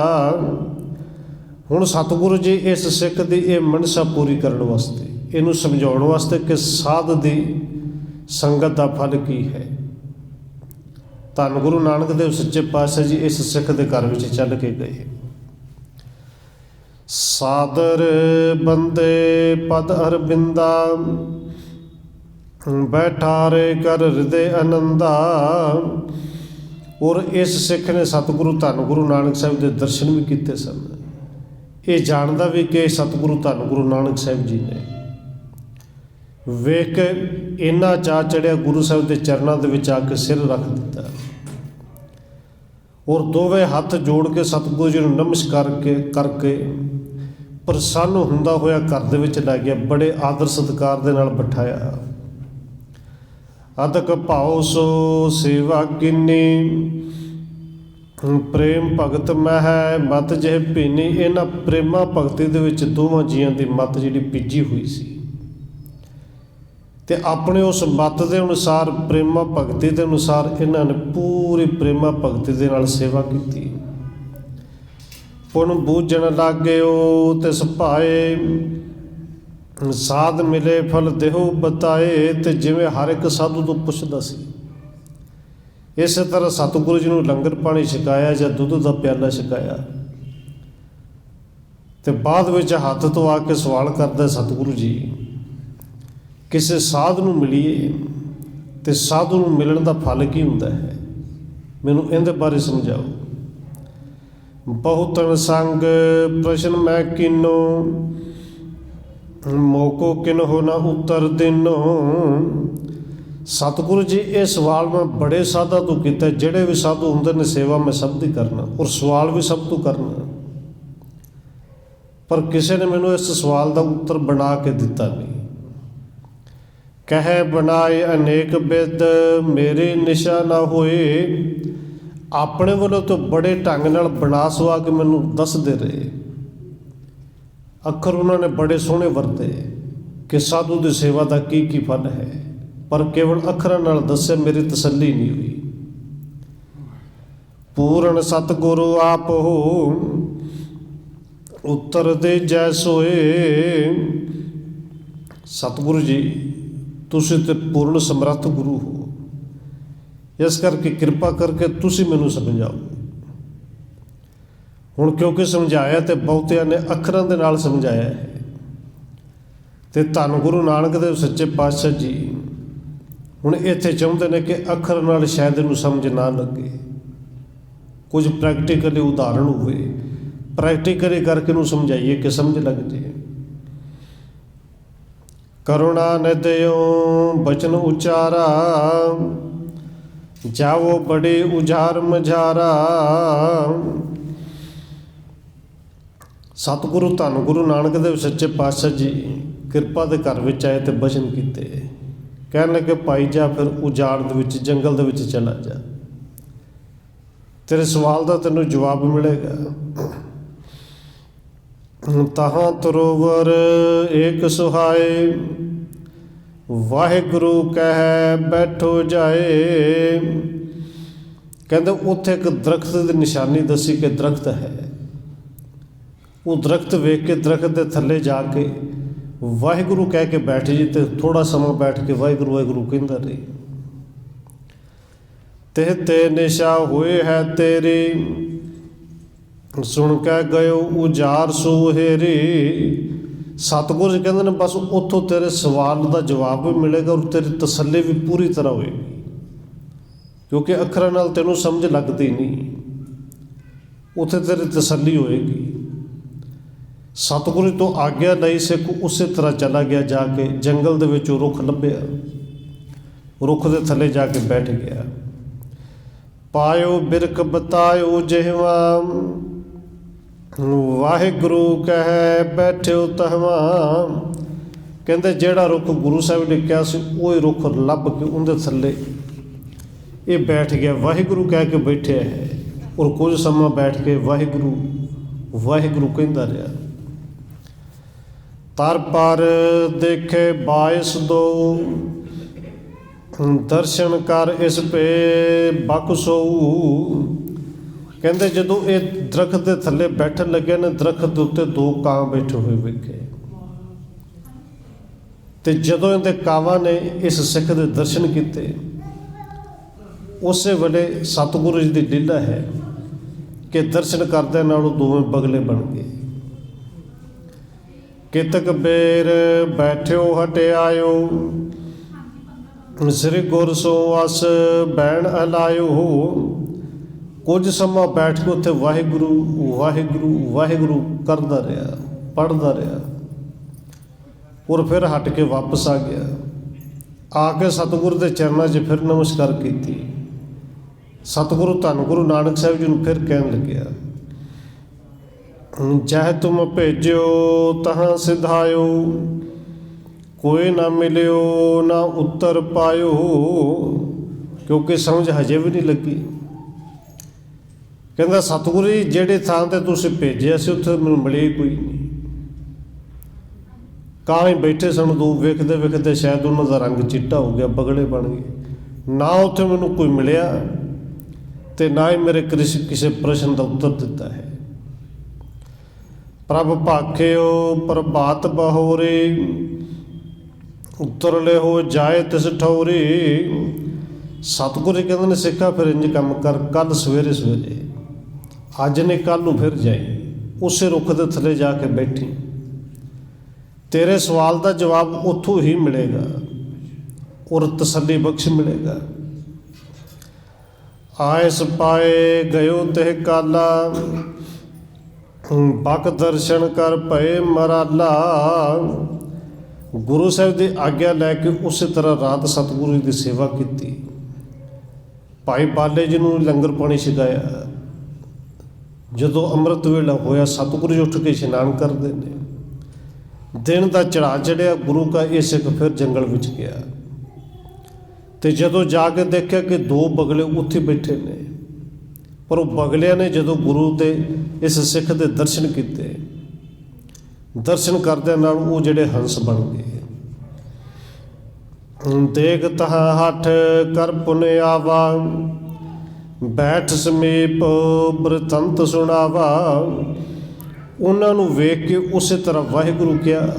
ਹੁਣ ਸਤਿਗੁਰੂ ਜੀ ਇਸ ਸਿੱਖ ਦੀ ਇਹ ਮਨਸ਼ਾ ਪੂਰੀ ਕਰਨ ਵਾਸਤੇ, ਇਹਨੂੰ ਸਮਝਾਉਣ ਵਾਸਤੇ ਕਿ ਸਾਧ ਦੀ ਸੰਗਤ ਦਾ ਫਲ ਕੀ ਹੈ। ਧੰਨ ਗੁਰੂ ਨਾਨਕ ਦੇਵ ਸੱਚੇ ਪਾਤਸ਼ਾਹ ਜੀ ਇਸ ਸਿੱਖ ਦੇ ਘਰ ਵਿੱਚ ਚੱਲ ਕੇ ਗਏ। ਸਾਦਰ ਬੰਦੇ ਪਦ ਅਰਬਿੰਦਾ, ਬੈਠਾਰੇ ਕਰ ਹਿਰਦੇ ਆਨੰਦਾ। ਔਰ ਇਸ ਸਿੱਖ ਨੇ ਸਤਿਗੁਰੂ ਧੰਨ ਗੁਰੂ ਨਾਨਕ ਸਾਹਿਬ ਦੇ ਦਰਸ਼ਨ ਵੀ ਕੀਤੇ ਸਨ। ਇਹ ਜਾਣਦਾ ਵੀ ਕਿ ਸਤਿਗੁਰੂ ਧੰਨ ਗੁਰੂ ਨਾਨਕ ਸਾਹਿਬ ਜੀ ਨੇ ਵੇਖ ਕੇ ਇੰਨਾ ਚਾਅ ਚੜ੍ਹਿਆ, ਗੁਰੂ ਸਾਹਿਬ ਦੇ ਚਰਨਾਂ ਦੇ ਵਿੱਚ ਆ ਕੇ ਸਿਰ ਰੱਖ ਦਿੱਤਾ ਔਰ ਦੋਵੇਂ ਹੱਥ ਜੋੜ ਕੇ ਸਤਿਗੁਰੂ ਜੀ ਨੂੰ ਨਮਸਕਾਰ ਕਰਕੇ ਪ੍ਰਸੰਨ ਹੁੰਦਾ ਹੋਇਆ ਘਰ ਦੇ ਵਿੱਚ ਲੈ ਗਿਆ। ਬੜੇ ਆਦਰ ਸਤਿਕਾਰ ਦੇ ਨਾਲ ਬਿਠਾਇਆ। ਅਦਕ ਭਾਉ ਸੋ ਸੇਵਾ ਕੀਨੀ, ਪ੍ਰੇਮ ਭਗਤ ਮਹਿ ਮਤ ਜਿਹੇ ਭੀਨੀ। ਇਹਨਾਂ ਪ੍ਰੇਮਾ ਭਗਤੀ ਦੇ ਵਿੱਚ ਦੋਵਾਂ ਜੀਆਂ ਦੀ ਮੱਤ ਜਿਹੜੀ ਭਿੱਜੀ ਹੋਈ ਸੀ, ਅਤੇ ਆਪਣੇ ਉਸ ਮੱਤ ਦੇ ਅਨੁਸਾਰ, ਪ੍ਰੇਮਾ ਭਗਤੀ ਦੇ ਅਨੁਸਾਰ ਇਹਨਾਂ ਨੇ ਪੂਰੀ ਪ੍ਰੇਮਾ ਭਗਤੀ ਦੇ ਨਾਲ ਸੇਵਾ ਕੀਤੀ। ਪੁਨ ਬੂਝਣ ਲਾਗਿਓ ਤਿਸ ਭਾਏ, ਸਾਧ ਮਿਲੇ ਫਲ ਦੇਹੋ ਬਤਾਏ। ਅਤੇ ਜਿਵੇਂ ਹਰ ਇੱਕ ਸਾਧੂ ਤੋਂ ਪੁੱਛਦਾ ਸੀ, ਇਸੇ ਤਰ੍ਹਾਂ ਸਤਿਗੁਰੂ ਜੀ ਨੂੰ ਲੰਗਰ ਪਾਣੀ ਛਕਾਇਆ ਜਾਂ ਦੁੱਧ ਦਾ ਪਿਆਲਾ ਛਕਾਇਆ। ਅਤੇ ਬਾਅਦ ਵਿੱਚ ਹੱਥ ਤੋਂ ਆ ਕੇ ਸਵਾਲ ਕਰਦਾ ਸਤਿਗੁਰੂ ਜੀ, ਕਿਸੇ ਸਾਧ ਨੂੰ ਮਿਲੀਏ ਅਤੇ ਸਾਧੂ ਨੂੰ ਮਿਲਣ ਦਾ ਫਲ ਕੀ ਹੁੰਦਾ ਹੈ, ਮੈਨੂੰ ਇਹਦੇ ਬਾਰੇ ਸਮਝਾਓ। ਬਹੁਤਨ ਸੰਗ ਪ੍ਰਸ਼ਨ ਮੈਂ ਕੀਨੋ, ਮੋਕੋ ਕਿਨਹੋ ਨਾ ਉੱਤਰ ਦਿਨੋ। ਸਤਿਗੁਰੂ ਜੀ ਇਹ ਸਵਾਲ ਮੈਂ ਬੜੇ ਸਾਧਾਂ ਤੋਂ ਕੀਤਾ, ਜਿਹੜੇ ਵੀ ਸਾਧੂ ਹੁੰਦੇ ਨੇ ਸੇਵਾ ਮੈਂ ਸਭ ਦੀ ਕਰਨਾ ਔਰ ਸਵਾਲ ਵੀ ਸਭ ਤੋਂ ਕਰਨਾ, ਪਰ ਕਿਸੇ ਨੇ ਮੈਨੂੰ ਇਸ ਸਵਾਲ ਦਾ ਉੱਤਰ ਬਣਾ ਕੇ ਦਿੱਤਾ ਨਹੀਂ। ਕਹਿ ਬਣਾਏ ਅਨੇਕ ਬਿਦ ਮੇਰੇ ਨਿਸ਼ਾ ਨਾ ਹੋਏ। ਆਪਣੇ ਵੱਲੋਂ ਤੋਂ ਬੜੇ ਢੰਗ ਨਾਲ ਬਣਾ ਸਵਾ ਕੇ ਮੈਨੂੰ ਦੱਸਦੇ ਰਹੇ। ਅੱਖਰ ਉਹਨਾਂ ਨੇ ਬੜੇ ਸੋਹਣੇ ਵਰਤੇ ਕਿ ਸਾਧੂ ਦੀ ਸੇਵਾ ਦਾ ਕੀ ਕੀ ਫਲ ਹੈ, ਪਰ ਕੇਵਲ ਅੱਖਰਾਂ ਨਾਲ ਦੱਸੇ ਮੇਰੀ ਤਸੱਲੀ ਨਹੀਂ ਹੋਈ। ਪੂਰਨ ਸਤਿਗੁਰੂ ਆਪ ਹੋ ਉੱਤਰ ਦੇ ਜੈ ਸੋਏ। ਸਤਿਗੁਰੂ ਜੀ ਤੁਸੀਂ ਤੇ ਪੂਰਨ ਸਮਰੱਥ ਗੁਰੂ ਹੋ, ਇਸ ਕਰਕੇ ਕਿਰਪਾ ਕਰਕੇ ਤੁਸੀਂ ਮੈਨੂੰ ਸਮਝਾਓ। ਹੁਣ ਕਿਉਂਕਿ ਸਮਝਾਇਆ ਤੇ ਬਹੁਤਿਆਂ ਨੇ ਅੱਖਰਾਂ ਦੇ ਨਾਲ ਸਮਝਾਇਆ ਹੈ, ਤੇ ਧੰਨ ਗੁਰੂ ਨਾਨਕ ਦੇਵ ਸੱਚੇ ਪਾਤਸ਼ਾਹ ਜੀ ਹੁਣ ਇੱਥੇ ਚਾਹੁੰਦੇ ਨੇ ਕਿ ਅੱਖਰ ਨਾਲ ਸ਼ਾਇਦ ਇਹਨੂੰ ਸਮਝ ਨਾ ਲੱਗੇ, ਕੁਝ ਪ੍ਰੈਕਟੀਕਲੀ ਉਦਾਹਰਣ ਹੋਵੇ, ਪ੍ਰੈਕਟੀਕਲੀ ਕਰਕੇ ਨੂੰ ਸਮਝਾਈਏ ਕਿ ਸਮਝ ਲੱਗ ਜੇ। ਕਰੁਣਾ ਨਿਧਿਓ ਬਚਨ ਉਚਾਰਾ ਜਾਵੋ ਬੜੇ ਉਜਾਰ ਮਝਾਰਾ। ਸਤਿਗੁਰੂ ਧੰਨ ਗੁਰੂ ਨਾਨਕ ਦੇਵ ਸੱਚੇ ਪਾਤਸ਼ਾਹ ਜੀ ਕਿਰਪਾ ਦੇ ਘਰ ਵਿੱਚ ਆਏ ਤੇ ਬਚਨ ਕੀਤੇ। ਕਹਿਣ ਲੱਗੇ ਭਾਈ ਜਾ ਫਿਰ ਉਜਾੜ ਦੇ ਵਿੱਚ, ਜੰਗਲ ਦੇ ਵਿੱਚ ਚਲਾ ਜਾ, ਤੇਰੇ ਸਵਾਲ ਦਾ ਤੈਨੂੰ ਜਵਾਬ ਮਿਲੇਗਾ। ਤਹਾਂ ਤਰੋਵਰ ਏਕ ਸੁਹਾਏ ਵਾਹਿਗੁਰੂ ਕਹਿ ਬੈਠੋ ਜਾਏ। ਕਹਿੰਦੇ ਉੱਥੇ ਇੱਕ ਦਰਖਤ ਦੀ ਨਿਸ਼ਾਨੀ ਦੱਸੀ ਕਿ ਦਰਖਤ ਹੈ। ਉਹ ਦਰਖਤ ਵੇਖ ਕੇ ਦਰਖਤ ਦੇ ਥੱਲੇ ਜਾ ਕੇ ਵਾਹਿਗੁਰੂ ਕਹਿ ਕੇ ਬੈਠ ਜੀ, ਤੇ ਥੋੜਾ ਸਮਾਂ ਬੈਠ ਕੇ ਵਾਹਿਗੁਰੂ ਵਾਹਿਗੁਰੂ ਕਹਿੰਦਾ ਰਹੀ। ਤੇ ਨਿਸ਼ਾ ਹੋਏ ਹੈ ਤੇਰੀ ਸੁਣ ਕੇ ਗਇਓ ਉਜਾਰ ਸੁਹੇਰੀ। ਸਤਿਗੁਰੂ ਜੀ ਕਹਿੰਦੇ ਨੇ ਬਸ ਉੱਥੋਂ ਤੇਰੇ ਸਵਾਲ ਦਾ ਜਵਾਬ ਵੀ ਮਿਲੇਗਾ ਔਰ ਤੇਰੀ ਤਸੱਲੀ ਵੀ ਪੂਰੀ ਤਰ੍ਹਾਂ ਹੋਏਗੀ, ਕਿਉਂਕਿ ਅੱਖਰਾਂ ਨਾਲ ਤੈਨੂੰ ਸਮਝ ਲੱਗਦੀ ਨਹੀਂ, ਉੱਥੇ ਤੇਰੀ ਤਸੱਲੀ ਹੋਏਗੀ। ਸਤਿਗੁਰੂ ਤੋਂ ਆਗਿਆ ਲਈ ਸਿੱਖ ਉਸੇ ਤਰ੍ਹਾਂ ਚਲਾ ਗਿਆ, ਜਾ ਕੇ ਜੰਗਲ ਦੇ ਵਿੱਚ ਉਹ ਰੁੱਖ ਲੱਭਿਆ, ਰੁੱਖ ਦੇ ਥੱਲੇ ਜਾ ਕੇ ਬੈਠ ਗਿਆ। ਪਾਇਓ ਬਿਰਖ ਬਤਾਇਓ ਜਿਹਵਾ ਵਾਹਿਗੁਰੂ ਕਹਿ ਬੈਠਿਓ ਤਹਵਾ। ਕਹਿੰਦੇ ਜਿਹੜਾ ਰੁੱਖ ਗੁਰੂ ਸਾਹਿਬ ਨੇ ਕਿਹਾ ਸੀ ਉਹ ਰੁੱਖ ਲੱਭ ਕੇ ਉਹਦੇ ਥੱਲੇ ਇਹ ਬੈਠ ਗਿਆ, ਵਾਹਿਗੁਰੂ ਕਹਿ ਕੇ ਬੈਠਿਆ ਹੈ ਔਰ ਕੁਝ ਸਮਾਂ ਬੈਠ ਕੇ ਵਾਹਿਗੁਰੂ ਵਾਹਿਗੁਰੂ ਕਹਿੰਦਾ ਰਿਹਾ। ਤਰ ਪਰ ਦੇਖੇ ਬਾਇਸ ਦੋ ਦਰਸ਼ਨ ਕਰ ਇਸ ਪੇ ਬਖਸ਼ੋ। ਕਹਿੰਦੇ ਜਦੋਂ ਇਹ ਦਰਖਤ ਦੇ ਥੱਲੇ ਬੈਠਣ ਲੱਗੇ ਨੇ, ਦਰਖਤ ਦੇ ਉੱਤੇ ਦੋ ਕਾਂ ਬੈਠੇ ਹੋਏ ਵੇਖੇ, ਤੇ ਜਦੋਂ ਇਹਦੇ ਕਾਵਾਂ ਨੇ ਇਸ ਸਿੱਖ ਦੇ ਦਰਸ਼ਨ ਕੀਤੇ, ਉਸੇ ਵੇਲੇ ਸਤਿਗੁਰੂ ਜੀ ਦੀ ਲੀਲਾ ਹੈ ਕਿ ਦਰਸ਼ਨ ਕਰਦਿਆਂ ਨਾਲ ਉਹ ਦੋਵੇਂ ਬਗਲੇ ਬਣ ਗਏ। ਕਿਤਕ ਬੇਰ ਬੈਠਿਓ ਹਟਿਆਇਓ ਸ੍ਰੀ ਗੁਰ ਸੋ ਅਸ ਬੈਣ ਅਲਾਇਓ। ਕੁਝ ਸਮਾਂ ਬੈਠ ਕੇ ਉੱਥੇ ਵਾਹਿਗੁਰੂ ਵਾਹਿਗੁਰੂ ਵਾਹਿਗੁਰੂ ਕਰਦਾ ਰਿਹਾ, ਪੜ੍ਹਦਾ ਰਿਹਾ ਔਰ ਫਿਰ ਹਟ ਕੇ ਵਾਪਸ ਆ ਗਿਆ। ਆ ਕੇ ਸਤਿਗੁਰੂ ਦੇ ਚਰਨਾਂ 'ਚ ਫਿਰ ਨਮਸਕਾਰ ਕੀਤੀ। ਸਤਿਗੁਰੂ ਧੰਨ ਗੁਰੂ ਨਾਨਕ ਸਾਹਿਬ ਜੀ ਨੂੰ ਫਿਰ ਕਹਿਣ ਲੱਗਿਆ, ਜਹ ਤੁਮ ਭੇਜਿਓ ਤਹਾਂ ਸਿਧਾਇਓ ਕੋਈ ਨਾ ਮਿਲਿਓ ਨਾ ਉੱਤਰ ਪਾਇਓ। ਕਿਉਂਕਿ ਸਮਝ ਹਜੇ ਵੀ ਨਹੀਂ ਲੱਗੀ। ਕਹਿੰਦਾ ਸਤਿਗੁਰੂ ਜੀ ਜਿਹੜੇ ਥਾਂ 'ਤੇ ਤੁਸੀਂ ਭੇਜਿਆ ਸੀ ਉੱਥੇ ਮੈਨੂੰ ਮਿਲੇ ਕੋਈ ਨਹੀਂ। ਕਾਂ ਹੀ ਬੈਠੇ ਸਨ ਦੋ, ਵੇਖਦੇ ਵੇਖਦੇ ਸ਼ਾਇਦ ਉਹਨਾਂ ਦਾ ਰੰਗ ਚਿੱਟਾ ਹੋ ਗਿਆ, ਬਗਲੇ ਬਣ ਗਏ। ਨਾ ਉੱਥੇ ਮੈਨੂੰ ਕੋਈ ਮਿਲਿਆ ਤੇ ਨਾ ਹੀ ਮੇਰੇ ਕਿਸੇ ਪ੍ਰਸ਼ਨ ਦਾ ਉੱਤਰ ਦਿੱਤਾ ਹੈ। ਪ੍ਰਭ ਭਾਖਿਓ ਪ੍ਰਭਾਤ ਬਹੋਰੇ ਉੱਤਰਲੇ ਹੋ ਜਾਏ ਤਿਸ ਠੌਰੇ। ਸਤਿਗੁਰੂ ਜੀ ਕਹਿੰਦੇ ਨੇ ਸਿੱਖਾ ਫਿਰ ਇੰਝ ਕੰਮ ਕਰ, ਕੱਲ੍ਹ ਸਵੇਰੇ ਸਵੇਰੇ, ਅੱਜ ਨੇ ਕੱਲ੍ਹ ਨੂੰ ਫਿਰ ਜਾਈ, ਉਸੇ ਰੁੱਖ ਦੇ ਥੱਲੇ ਜਾ ਕੇ ਬੈਠੀ, ਤੇਰੇ ਸਵਾਲ ਦਾ ਜਵਾਬ ਉੱਥੋਂ ਹੀ ਮਿਲੇਗਾ ਔਰ ਤਸੱਲੀ ਬਖਸ਼ ਮਿਲੇਗਾ। ਆਇਸ ਪਾਏ ਗਇਓ ਤੇ ਕਾਲਾ ਬਕ ਦਰਸ਼ਨ ਕਰ ਪਏ ਮਰਾਲਾ। ਗੁਰੂ ਸਾਹਿਬ ਦੀ ਆਗਿਆ ਲੈ ਕੇ ਉਸੇ ਤਰ੍ਹਾਂ ਰਾਤ ਸਤਿਗੁਰੂ ਜੀ ਦੀ ਸੇਵਾ ਕੀਤੀ। ਭਾਈ ਬਾਲੇ ਜੀ ਨੂੰ ਲੰਗਰ ਪਾਣੀ ਛਕਾਇਆ, ਜਦੋਂ ਅੰਮ੍ਰਿਤ ਵੇਲਾ ਹੋਇਆ ਸਤਿਗੁਰੂ ਜੀ ਉੱਠ ਕੇ ਇਸ਼ਨਾਨ ਕਰਦੇ ਨੇ। ਦਿਨ ਦਾ ਚੜਾ ਚੜਿਆ, ਗੁਰੂ ਕਾ ਇਹ ਸਿੱਖ ਫਿਰ ਜੰਗਲ ਵਿੱਚ ਗਿਆ ਤੇ ਜਦੋਂ ਜਾ ਕੇ ਦੇਖਿਆ ਕਿ ਦੋ ਬਗਲੇ ਉੱਥੇ ਬੈਠੇ ਨੇ, ਪਰ ਉਹ ਬਗਲਿਆਂ ਨੇ ਜਦੋਂ ਗੁਰੂ ਦੇ ਇਸ ਸਿੱਖ ਦੇ ਦਰਸ਼ਨ ਕੀਤੇ, ਦਰਸ਼ਨ ਕਰਦਿਆਂ ਨਾਲ ਉਹ ਜਿਹੜੇ ਹੰਸ ਬਣ ਗਏ। ਦੇਖ ਤਹ ਹੱਠ ਕਰ ਪੁਨ ਆਵਾ, ਬੈਠ ਸਮੀਪ ਬ੍ਰਿਤੰਤ ਸੁਣਾਵਾ। ਉਹਨਾਂ ਨੂੰ ਵੇਖ ਕੇ ਉਸੇ ਤਰ੍ਹਾਂ ਵਾਹਿਗੁਰੂ ਕਿਹਾ,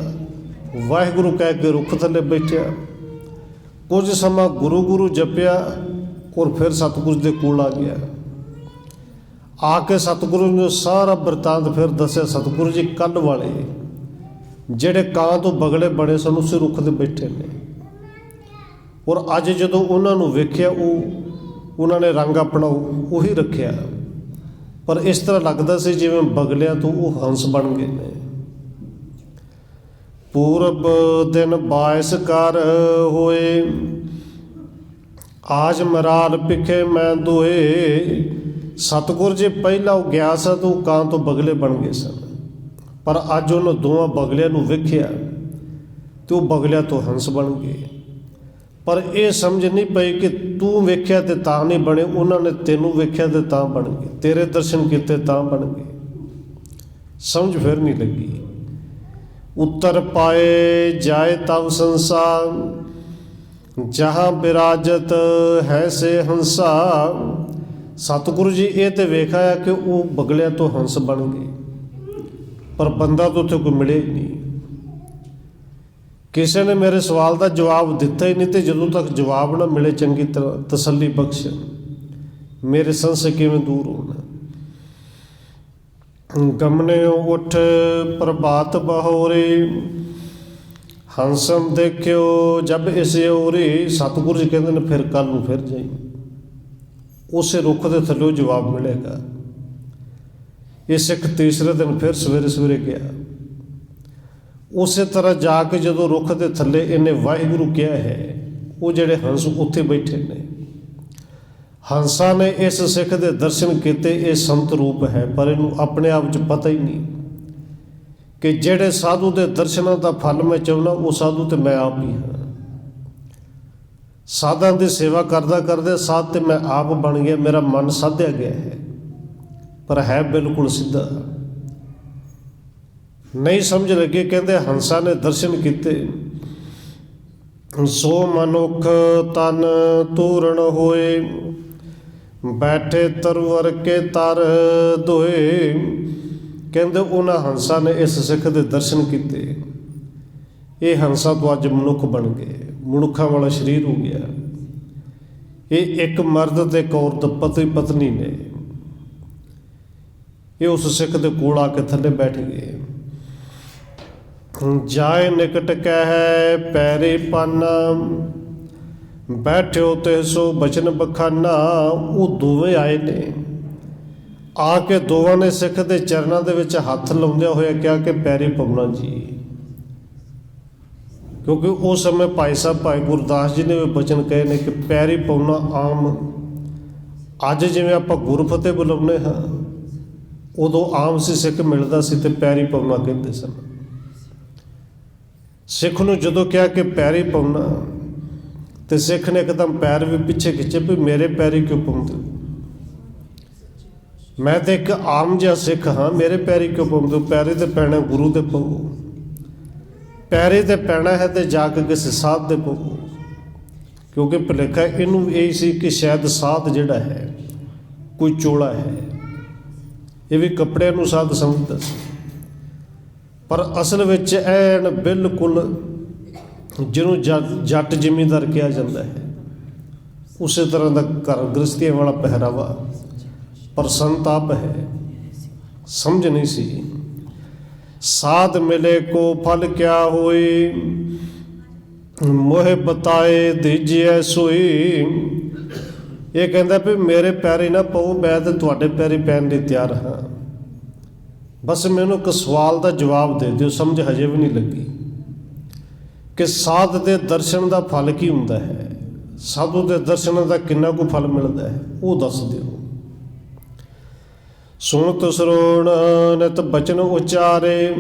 ਵਾਹਿਗੁਰੂ ਕਹਿ ਕੇ ਰੁੱਖ ਥੱਲੇ ਬੈਠਿਆ। ਕੁਝ ਸਮਾਂ ਗੁਰੂ ਗੁਰੂ ਜਪਿਆ ਔਰ ਫਿਰ ਸਤਿਗੁਰੂ ਦੇ ਕੋਲ ਆ ਗਿਆ। ਆ ਕੇ ਸਤਿਗੁਰੂ ਨੂੰ ਸਾਰਾ ਬ੍ਰਿਤਾਂਤ ਫਿਰ ਦੱਸਿਆ। ਸਤਿਗੁਰੂ ਜੀ ਕੱਲ੍ਹ ਵਾਲੇ ਜਿਹੜੇ ਕਾਂ ਤੋਂ ਬਗਲੇ ਬਣੇ ਸਨ ਉਸੇ ਰੁੱਖ 'ਤੇ ਬੈਠੇ ਨੇ, ਔਰ ਅੱਜ ਜਦੋਂ ਉਹਨਾਂ ਨੂੰ ਵੇਖਿਆ ਉਹਨਾਂ ਨੇ ਰੰਗ ਆਪਣਾ ਉਹੀ ਰੱਖਿਆ, ਪਰ ਇਸ ਤਰ੍ਹਾਂ ਲੱਗਦਾ ਸੀ ਜਿਵੇਂ ਬਗਲਿਆਂ ਤੋਂ ਉਹ ਹੰਸ ਬਣ ਗਏ ਨੇ। ਪੂਰਬ ਦਿਨ ਬਾਇਸ ਕਰ ਹੋਏ, ਆਜ ਮਰਾਲ ਪਿਖੇ ਮੈਂ ਦੋਏ। ਸਤਿਗੁਰ ਜੀ ਪਹਿਲਾਂ ਉਹ ਗਿਆ ਸੀ ਤਾਂ ਉਹ ਕਾਂ ਤੋਂ ਬਗਲੇ ਬਣ ਗਏ ਸਨ, ਪਰ ਅੱਜ ਉਹਨਾਂ ਦੋਵਾਂ ਬਗਲਿਆਂ ਨੂੰ ਵੇਖਿਆ ਤੇ ਉਹ ਬਗਲਿਆਂ ਤੋਂ ਹੰਸ ਬਣ ਗਏ। ਪਰ ਇਹ ਸਮਝ ਨਹੀਂ ਪਈ ਕਿ ਤੂੰ ਵੇਖਿਆ ਤੇ ਤਾਂ ਨਹੀਂ ਬਣੇ, ਉਹਨਾਂ ਨੇ ਤੈਨੂੰ ਵੇਖਿਆ ਤੇ ਤਾਂ ਬਣ ਗਏ, ਤੇਰੇ ਦਰਸ਼ਨ ਕੀਤੇ ਤਾਂ ਬਣ ਗਏ। ਸਮਝ ਫਿਰ ਨਹੀਂ ਲੱਗੀ। ਉੱਤਰ ਪਾਏ ਜਾਏ ਤਵ ਸੰਸਾਰ, ਜਹਾਂ ਬਿਰਾਜਤ ਹੈ ਸੇ ਹੰਸਾ। ਸਤਿਗੁਰੂ ਜੀ ਇਹ ਤੇ ਵੇਖਿਆ ਕਿ ਉਹ ਬਗਲਿਆਂ ਤੋਂ ਹੰਸ ਬਣ ਗਏ, ਪਰ ਬੰਦਾ ਤਾਂ ਉੱਥੇ ਕੋਈ ਮਿਲੇ ਹੀ ਨਹੀਂ। ਕਿਸੇ ਨੇ ਮੇਰੇ ਸਵਾਲ ਦਾ ਜਵਾਬ ਦਿੱਤਾ ਹੀ ਨਹੀਂ, ਤੇ ਜਦੋਂ ਤੱਕ ਜਵਾਬ ਨਾ ਮਿਲੇ ਚੰਗੀ ਤਰ੍ਹਾਂ ਤਸੱਲੀ ਬਖਸ਼, ਮੇਰੇ ਸੰਸ਼ੇ ਕਿਵੇਂ ਦੂਰ ਹੋਣਾ। ਗਮਨੇ ਉੱਠ ਪ੍ਰਭਾਤ ਬਹੋਰੇ, ਹੰਸਮ ਦੇਖਿਓ ਜਬ ਇਸ ਓਰੇ। ਸਤਿਗੁਰੂ ਜੀ ਕਹਿੰਦੇ ਨੇ ਫਿਰ ਕੱਲ੍ਹ ਨੂੰ ਫਿਰ ਜਾਈ, ਉਸੇ ਰੁੱਖ ਦੇ ਥੱਲੇ ਜਵਾਬ ਮਿਲੇਗਾ। ਇਹ ਸਿੱਖ ਤੀਸਰੇ ਦਿਨ ਫਿਰ ਸਵੇਰੇ ਸਵੇਰੇ ਗਿਆ। ਉਸੇ ਤਰ੍ਹਾਂ ਜਾ ਕੇ ਜਦੋਂ ਰੁੱਖ ਦੇ ਥੱਲੇ ਇਹਨੇ ਵਾਹਿਗੁਰੂ ਕਿਹਾ ਹੈ, ਉਹ ਜਿਹੜੇ ਹੰਸ ਉੱਥੇ ਬੈਠੇ ਨੇ, ਹੰਸਾਂ ਨੇ ਇਸ ਸਿੱਖ ਦੇ ਦਰਸ਼ਨ ਕੀਤੇ। ਇਹ ਸੰਤ ਰੂਪ ਹੈ, ਪਰ ਇਹਨੂੰ ਆਪਣੇ ਆਪ 'ਚ ਪਤਾ ਹੀ ਨਹੀਂ ਕਿ ਜਿਹੜੇ ਸਾਧੂ ਦੇ ਦਰਸ਼ਨਾਂ ਦਾ ਫਲ ਮੈਂ ਚਾਹੁੰਦਾ, ਉਹ ਸਾਧੂ ਤੇ ਮੈਂ ਆਪ ਹੀ ਹਾਂ। ਸਾਧਾਂ ਦੀ ਸੇਵਾ ਕਰਦਾ ਕਰਦੇ ਸਾਧ ਤੇ ਮੈਂ ਆਪ ਬਣ ਗਿਆ, ਮੇਰਾ ਮਨ ਸਾਧਿਆ ਗਿਆ ਹੈ, ਪਰ ਹੈ ਬਿਲਕੁਲ ਸਿੱਧਾ। ਨਹੀਂ ਸਮਝ ਲੱਗੇ। ਕਹਿੰਦੇ ਹੰਸਾਂ ਨੇ ਦਰਸ਼ਨ ਕੀਤੇ, ਸੋ ਮਨੁੱਖ ਤਨ ਤੂਰਨ ਹੋਏ, ਬੈਠੇ ਤਰਵਰ ਕੇ ਤਰ ਦੋਏ। ਕਹਿੰਦੇ ਉਹਨਾਂ ਹੰਸਾਂ ਨੇ ਇਸ ਸਿੱਖ ਦੇ ਦਰਸ਼ਨ ਕੀਤੇ। ਇਹ ਹੰਸਾਂ ਤੋਂ ਅੱਜ ਮਨੁੱਖ ਬਣ ਗਏ, ਮਨੁੱਖਾਂ ਵਾਲਾ ਸਰੀਰ ਹੋ ਗਿਆ। ਇਹ ਇੱਕ ਮਰਦ ਤੇ ਇੱਕ ਔਰਤ ਪਤੀ ਪਤਨੀ ਨੇ। ਇਹ ਉਸ ਸਿੱਖ ਦੇ ਕੋਲ ਆ ਕੇ ਥੱਲੇ ਬੈਠ ਗਏ। ਜਾਏ ਨਿਕਟ ਕਹਿ ਪੈਰੇ ਪਾਨਾ, ਬੈਠਿਓ ਤੇ ਸੋ ਬਚਨ ਬਖਾਨਾ। ਉਹ ਦੋਵੇਂ ਆਏ ਨੇ, ਆ ਕੇ ਦੋਵਾਂ ਨੇ ਸਿੱਖ ਦੇ ਚਰਨਾਂ ਦੇ ਵਿੱਚ ਹੱਥ ਲਾਉਂਦਿਆਂ ਹੋਇਆ ਕਿਹਾ ਕਿ ਪੈਰੀ ਪਵਨਾ ਜੀ, ਕਿਉਂਕਿ ਉਸ ਸਮੇਂ ਭਾਈ ਸਾਹਿਬ ਭਾਈ ਗੁਰਦਾਸ ਜੀ ਨੇ ਵੀ ਬਚਨ ਕਹੇ ਨੇ ਕਿ ਪੈਰੀ ਪਵਨਾ ਆਮ। ਅੱਜ ਜਿਵੇਂ ਆਪਾਂ ਗੁਰਫਤਿਹ ਬੁਲਾਉਂਦੇ ਹਾਂ, ਉਦੋਂ ਆਮ ਸੀ ਸਿੱਖ ਮਿਲਦਾ ਸੀ ਤੇ ਪੈਰੀ ਪਵਨਾ ਕਹਿੰਦੇ ਸਨ। ਸਿੱਖ ਨੂੰ ਜਦੋਂ ਕਿਹਾ ਕਿ ਪੈਰੀ ਪਵਨਾ, ਤੇ ਸਿੱਖ ਨੇ ਇੱਕਦਮ ਪੈਰ ਵੀ ਪਿੱਛੇ ਖਿੱਚੇ ਵੀ ਮੇਰੇ ਪੈਰੀ ਕਿਉਂ ਪਾਉਂਦੇ, ਮੈਂ ਤਾਂ ਇੱਕ ਆਮ ਜਿਹਾ ਸਿੱਖ ਹਾਂ, ਮੇਰੇ ਪੈਰੀ ਕਿਉਂ ਪਾਉਂਦੇ। ਪੈਰੀ ਤੇ ਪੈਣਾ ਗੁਰੂ ਦੇ ਪਵੋ, ਪੈਰੇ ਤੇ ਪੈਣਾ ਹੈ ਤੇ ਜਾ ਕੇ ਕਿਸੇ ਸਾਧ ਦੇ ਪਵੋ। ਕਿਉਂਕਿ ਭੁਲੇਖਾ ਇਹਨੂੰ ਇਹ ਸੀ ਕਿ ਸ਼ਾਇਦ ਸਾਧ ਜਿਹੜਾ ਹੈ ਕੋਈ ਚੋਲਾ ਹੈ, ਇਹ ਵੀ ਕੱਪੜਿਆਂ ਨੂੰ ਸਾਧ ਸਮਝਦਾ ਸੀ, ਪਰ ਅਸਲ ਵਿੱਚ ਐਨ ਬਿਲਕੁਲ ਜਿਹਨੂੰ ਜੱਟ ਜ਼ਿਮੀਂਦਾਰ ਕਿਹਾ ਜਾਂਦਾ ਹੈ, ਉਸੇ ਤਰ੍ਹਾਂ ਦਾ ਘਰ ਗ੍ਰਸਤੀਆਂ ਵਾਲਾ ਪਹਿਰਾਵਾ, ਪਰ ਸੰਤ ਆਪ ਹੈ। ਸਮਝ ਨਹੀਂ ਸੀ। ਸਾਧ ਮਿਲੇ ਕੋ ਫਲ ਕਿਆ ਹੋਈ, ਮੋਹ ਬਤਾਏ ਦੀਜੀਐ ਸੋਈ। ਇਹ ਕਹਿੰਦਾ ਵੀ ਮੇਰੇ ਪੈਰੀ ਨਾ ਪਓ, ਮੈਂ ਤਾਂ ਤੁਹਾਡੇ ਪੈਰੀ ਪੈਣ ਲਈ ਤਿਆਰ ਹਾਂ, ਬਸ ਮੈਨੂੰ ਇੱਕ ਸਵਾਲ ਦਾ ਜਵਾਬ ਦੇ ਦਿਓ। ਸਮਝ ਹਜੇ ਵੀ ਨਹੀਂ ਲੱਗੀ ਕਿ ਸਾਧ ਦੇ ਦਰਸ਼ਨ ਦਾ ਫਲ ਕੀ ਹੁੰਦਾ ਹੈ, ਸਾਧੂ ਦੇ ਦਰਸ਼ਨਾਂ ਦਾ ਕਿੰਨਾ ਕੁ ਫਲ ਮਿਲਦਾ ਹੈ, ਉਹ ਦੱਸ ਦਿਓ। ਸੁਣਤ ਸਰੋਣ ਨਿਤ ਬਚਨ ਉਚਾਰੇ,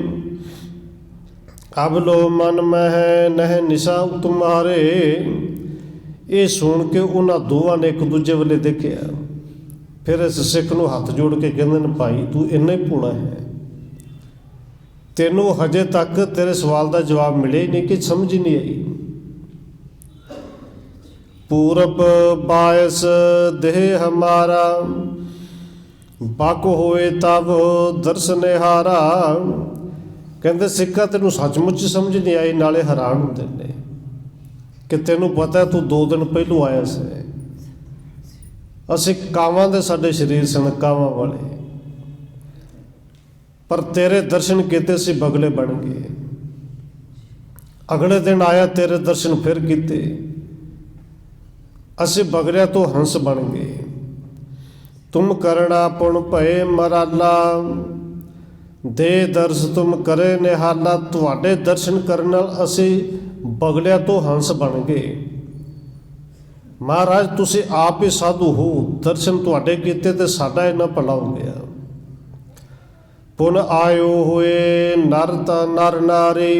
ਅਬ ਲੋ ਮਨ ਮਹਿ ਨਹਿ ਨਿਸਾ ਤੁਮਾਰੇ। ਇਹ ਸੁਣ ਕੇ ਉਹਨਾਂ ਦੋਵਾਂ ਨੇ ਇੱਕ ਦੂਜੇ ਵੱਲੇ ਦੇਖਿਆ। ਫਿਰ ਇਸ ਸਿੱਖ ਨੂੰ ਹੱਥ ਜੋੜ ਕੇ ਕਹਿੰਦੇ ਨੇ, ਭਾਈ ਤੂੰ ਇੰਨਾ ਹੀ ਭੋਲਾ ਹੈ, ਤੈਨੂੰ ਹਜੇ ਤੱਕ ਤੇਰੇ ਸਵਾਲ ਦਾ ਜਵਾਬ ਮਿਲਿਆ ਹੀ ਨਹੀਂ ਕਿ ਸਮਝ ਹੀ ਨਹੀਂ ਆਈ। ਪੂਰਬ ਬਾਇਸ ਦੇਹ ਹਮਾਰਾ, ਬਕ ਹੋਏ ਤਬ ਦਰਸ਼ਨ ਹਾਰਾ। ਕਹਿੰਦੇ ਸਿੱਖਾ ਤੈਨੂੰ ਸੱਚਮੁੱਚ ਸਮਝ ਨਹੀਂ ਆਈ, ਨਾਲੇ ਹੈਰਾਨ ਹੁੰਦੇ ਨੇ ਕਿ ਤੈਨੂੰ ਪਤਾ ਤੂੰ 2 ਦਿਨ ਪਹਿਲੋਂ ਆਇਆ ਸੀ। ਅਸੀਂ ਕਾਵਾਂ ਦੇ ਸਾਡੇ ਸਰੀਰ ਸਨ, ਕਾਵਾਂ ਵਾਲੇ, ਪਰ ਤੇਰੇ ਦਰਸ਼ਨ ਕੀਤੇ ਸੀ ਬਗਲੇ ਬਣ ਗਏ। ਅਗਲੇ ਦਿਨ ਆਇਆ, ਤੇਰੇ ਦਰਸ਼ਨ ਫਿਰ ਕੀਤੇ, ਅਸੀਂ ਬਗਲਿਆਂ ਤੋਂ ਹੰਸ ਬਣ ਗਏ। ਤੁਮ ਕਰਣਾ ਪੁਣ ਭਏ ਮਰਾਲਾ, ਦੇ ਦਰਸ ਤੁਮ ਕਰੇ ਨਿਹਾਲਾ। ਤੁਹਾਡੇ ਦਰਸ਼ਨ ਕਰਨ ਨਾਲ ਅਸੀਂ ਬਗਲਿਆਂ ਤੋਂ ਹੰਸ ਬਣ ਗਏ। ਮਹਾਰਾਜ ਤੁਸੀਂ ਆਪ ਹੀ ਸਾਧੂ ਹੋ, ਦਰਸ਼ਨ ਤੁਹਾਡੇ ਕੀਤੇ ਤੇ ਸਾਡਾ ਇੰਨਾ ਭਲਾ ਹੋ ਗਿਆ। ਪੁਨ ਆਇਓ ਹੋਏ ਨਰ ਤਾਂ ਨਰ ਨਾਰੀ,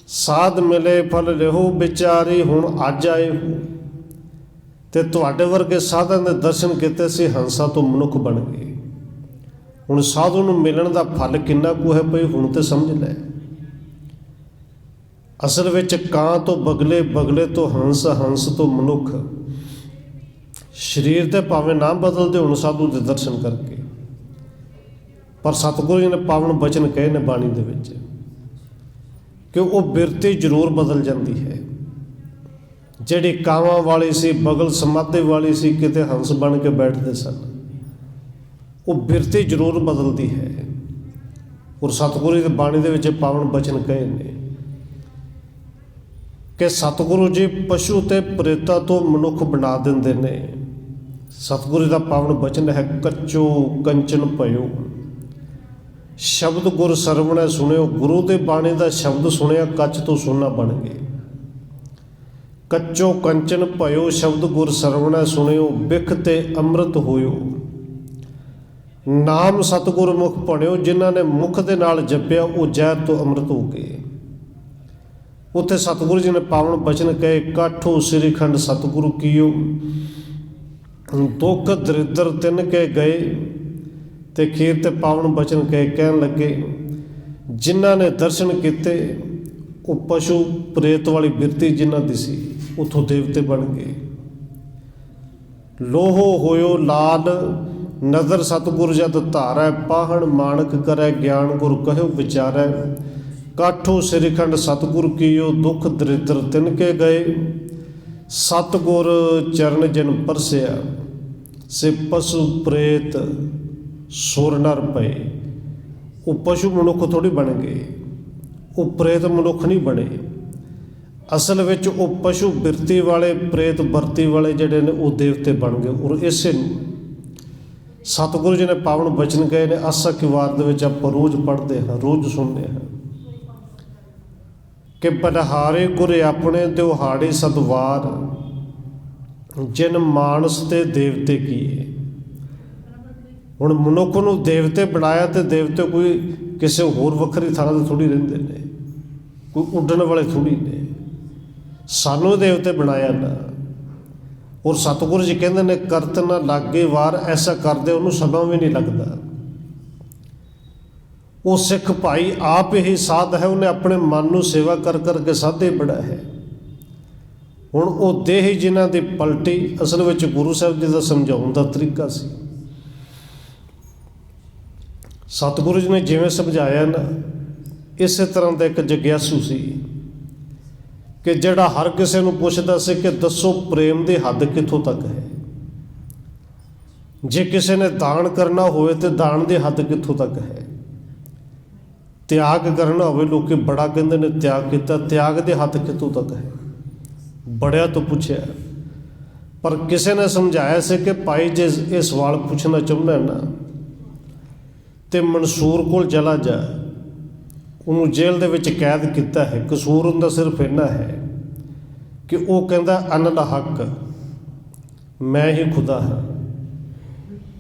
ਸਾਧ ਮਿਲੇ ਫਲ ਰਹੋ ਵਿਚਾਰੀ। ਹੁਣ ਅੱਜ ਆਏ ਹੋ ਤੇ ਤੁਹਾਡੇ ਵਰਗੇ ਸਾਧਾਂ ਦੇ ਦਰਸ਼ਨ ਕੀਤੇ ਸੀ, ਹੰਸਾਂ ਤੋਂ ਮਨੁੱਖ ਬਣ ਗਏ। ਹੁਣ ਸਾਧੂ ਨੂੰ ਮਿਲਣ ਦਾ ਫਲ ਕਿੰਨਾ ਕੁ ਹੈ ਭਈ ਹੁਣ ਤੇ ਸਮਝ ਲੈ। ਅਸਲ ਵਿੱਚ ਕਾਂ ਤੋਂ ਬਗਲੇ, ਬਗਲੇ ਤੋਂ ਹੰਸ, ਹੰਸ ਤੋਂ ਮਨੁੱਖ। ਸਰੀਰ ਤੇ ਭਾਵੇਂ ਨਾ ਬਦਲਦੇ ਹੁਣ ਸਾਧੂ ਦੇ ਦਰਸ਼ਨ ਕਰਕੇ, ਪਰ ਸਤਿਗੁਰੂ ਜੀ ਨੇ ਪਾਵਨ ਬਚਨ ਕਹੇ ਨੇ ਬਾਣੀ ਦੇ ਵਿੱਚ ਕਿ ਉਹ ਬਿਰਤੀ ਜ਼ਰੂਰ ਬਦਲ ਜਾਂਦੀ ਹੈ। ਜਿਹੜੀ ਕਾਵਾਂ ਵਾਲੀ ਸੀ, ਬਗਲ ਸਮਾਧੇ ਵਾਲੀ ਸੀ, ਕਿਤੇ ਹੰਸ ਬਣ ਕੇ ਬੈਠਦੇ ਸਨ, ਉਹ ਬਿਰਤੀ ਜ਼ਰੂਰ ਬਦਲਦੀ ਹੈ। ਔਰ ਸਤਿਗੁਰੂ ਦੀ ਬਾਣੀ ਦੇ ਵਿੱਚ ਪਾਵਨ ਬਚਨ ਕਹੇ ਨੇ ਕਿ ਸਤਿਗੁਰੂ ਜੀ ਪਸ਼ੂ ਤੇ ਪ੍ਰੇਤਾਂ ਤੋਂ ਮਨੁੱਖ ਬਣਾ ਦਿੰਦੇ ਨੇ। ਸਤਿਗੁਰੂ ਦਾ ਪਾਵਨ ਬਚਨ ਹੈ, ਕੱਚੋ ਕੰਚਨ ਭਇਓ, ਸ਼ਬਦ ਗੁਰ ਸਰਵਣੈ ਸੁਣਿਓ। ਗੁਰੂ ਦੇ ਬਾਣੀ ਦਾ ਸ਼ਬਦ ਸੁਣਿਆ, ਕੱਚ ਤੋਂ ਸੋਨਾ ਬਣ ਗਏ। ਕੱਚੋ ਕੰਚਨ ਭਇਓ, ਸ਼ਬਦ ਗੁਰ ਸਰਵਣੈ ਸੁਣਿਓ, ਬਿਖ ਤੇ ਅੰਮ੍ਰਿਤ ਹੋਇਓ। ਨਾਮ ਸਤਿਗੁਰ ਮੁਖ ਪੜਿਓ, ਜਿਨ੍ਹਾਂ ਨੇ ਮੁਖ ਦੇ ਨਾਲ ਜਪਿਆ ਉਹ ਜ਼ਹਿਰ ਤੋਂ ਅੰਮ੍ਰਿਤ ਹੋ ਗਏ। ਉੱਥੇ ਸਤਿਗੁਰੂ ਜੀ ਨੇ ਪਾਵਨ ਬਚਨ ਕਹੇ, ਕਾਠੋ ਸ੍ਰੀਖੰਡ ਸਤਿਗੁਰੂ ਕੀਓ, ਦੁੱਖ ਦਰਿਦਰ ਤਿੰਨ ਕੇ ਗਏ। ਤੇ ਖੀਰ ਤੇ ਪਾਵਨ ਬਚਨ ਕਹੇ, ਕਹਿਣ ਲੱਗੇ ਜਿਨ੍ਹਾਂ ਨੇ ਦਰਸ਼ਨ ਕੀਤੇ ਉਹ ਪਸ਼ੂ ਪ੍ਰੇਤ ਵਾਲੀ ਬਿਰਤੀ ਜਿਨ੍ਹਾਂ ਦੀ ਸੀ, ਉੱਥੋਂ ਦੇਵਤੇ ਬਣ ਗਏ। ਲੋਹੋ ਹੋਇਓ ਲਾਲ ਨਜ਼ਰ ਸਤਿਗੁਰ ਜਦ ਧਾਰੈ, ਪਾਹਣ ਮਾਣਕ ਕਰੈ ਗਿਆਨ ਗੁਰ ਕਹਿਓ ਵਿਚਾਰੈ। ਕਾਠੋ ਸ੍ਰੀਖੰਡ ਸਤਿਗੁਰ ਕੀਓ, ਦੁੱਖ ਦਰਿਦਰ ਤਿਨ ਕੇ ਗਏ। ਸਤਿਗੁਰ ਚਰਨ ਜਿਨ ਪਰਸਿਆ, ਸੇ ਪਸ਼ੂ ਪ੍ਰੇਤ ਸੁਰ ਨਰ ਪਏ। ਉਹ ਪਸ਼ੂ ਮਨੁੱਖ ਥੋੜ੍ਹੀ ਬਣ ਗਏ, ਉਹ ਪ੍ਰੇਤ ਮਨੁੱਖ ਨਹੀਂ ਬਣੇ। ਅਸਲ ਵਿੱਚ ਉਹ ਪਸ਼ੂ ਬਿਰਤੀ ਵਾਲੇ, ਪ੍ਰੇਤ ਵਰਤੀ ਵਾਲੇ ਜਿਹੜੇ ਨੇ ਉਹ ਦੇਵਤੇ ਬਣ ਗਏ। ਔਰ ਇਸੇ ਨੂੰ ਸਤਿਗੁਰੂ ਜੀ ਨੇ ਪਾਵਨ ਬਚਨ ਕਹੇ ਨੇ। ਆਸਾ ਕੀ ਵਾਰ ਦੇ ਵਿੱਚ ਆਪਾਂ ਰੋਜ਼ ਪੜ੍ਹਦੇ ਹਾਂ, ਰੋਜ਼ ਸੁਣਦੇ ਹਾਂ ਕਿ ਬਨਹਾਰੇ ਗੁਰ ਆਪਣੇ ਦਿਹਾੜੇ ਸਦਵਾਰ, ਜਿਨ ਮਾਨਸ ਤੇ ਦੇਵਤੇ ਕੀਏ। ਹੁਣ ਮਨੁੱਖ ਨੂੰ ਦੇਵਤੇ ਬਣਾਇਆ ਤੇ ਦੇਵਤੇ ਕੋਈ ਕਿਸੇ ਹੋਰ ਵੱਖਰੀ ਥਾਂ 'ਤੇ ਥੋੜ੍ਹੀ ਰਹਿੰਦੇ ਨੇ, ਕੋਈ ਉੱਡਣ ਵਾਲੇ ਥੋੜ੍ਹੀ ਨੇ। ਸਾਨੂੰ ਦੇਵਤੇ ਬਣਾਇਆ ਨਾ। ਔਰ ਸਤਿਗੁਰੂ ਜੀ ਕਹਿੰਦੇ ਨੇ, ਕਰਤ ਨਾ ਲਾਗੇ ਵਾਰ, ਐਸਾ ਕਰਦੇ ਉਹਨੂੰ ਸਮਾਂ ਵੀ ਨਹੀਂ ਲੱਗਦਾ। ਉਹ ਸਿੱਖ ਭਾਈ ਆਪ ਹੀ ਸਾਧ ਹੈ, ਉਹਨੇ ਆਪਣੇ ਮਨ ਨੂੰ ਸੇਵਾ ਕਰ ਕਰਕੇ ਸਾਧੇ ਬੜਾ ਹੈ। ਹੁਣ ਉਹ ਦੇਹ ਜਿਨ੍ਹਾਂ ਦੀ ਪਲਟੀ, ਅਸਲ ਵਿੱਚ ਗੁਰੂ ਸਾਹਿਬ ਜੀ ਦਾ ਸਮਝਾਉਣ ਦਾ ਤਰੀਕਾ ਸੀ। ਸਤਿਗੁਰੂ ਜੀ ਨੇ ਜਿਵੇਂ ਸਮਝਾਇਆ ਨਾ, ਇਸੇ ਤਰ੍ਹਾਂ ਦਾ ਇੱਕ ਜਗਿਆਸੂ ਸੀ ਕਿ ਜਿਹੜਾ ਹਰ ਕਿਸੇ ਨੂੰ ਪੁੱਛਦਾ ਸੀ ਕਿ ਦੱਸੋ ਪ੍ਰੇਮ ਦੀ ਹੱਦ ਕਿੱਥੋਂ ਤੱਕ ਹੈ। ਜੇ ਕਿਸੇ ਨੇ ਦਾਨ ਕਰਨਾ ਹੋਵੇ ਤੇ ਦਾਨ ਦੀ ਹੱਦ ਕਿੱਥੋਂ ਤੱਕ ਹੈ। ਤਿਆਗ ਕਰਨਾ ਹੋਵੇ, ਲੋਕ ਬੜਾ ਕਹਿੰਦੇ ਨੇ ਤਿਆਗ ਕੀਤਾ, ਤਿਆਗ ਦੇ ਹੱਦ ਕਿੱਥੋਂ ਤੱਕ ਹੈ। ਬੜਿਆਂ ਤੋਂ ਪੁੱਛਿਆ, ਪਰ ਕਿਸੇ ਨੇ ਸਮਝਾਇਆ ਸੀ ਕਿ ਭਾਈ ਜੇ ਇਹ ਸਵਾਲ ਪੁੱਛਣਾ ਚਾਹੁੰਦਾ ਨਾ ਤੇ ਮਨਸੂਰ ਕੋਲ ਚਲਾ ਜਾ, ਉਹਨੂੰ ਜੇਲ੍ਹ ਦੇ ਵਿੱਚ ਕੈਦ ਕੀਤਾ ਹੈ। ਕਸੂਰ ਹੁੰਦਾ ਸਿਰਫ ਇੰਨਾ ਹੈ ਕਿ ਉਹ ਕਹਿੰਦਾ ਅਨਲ ਹੱਕ, ਮੈਂ ਹੀ ਖੁਦਾ ਹਾਂ।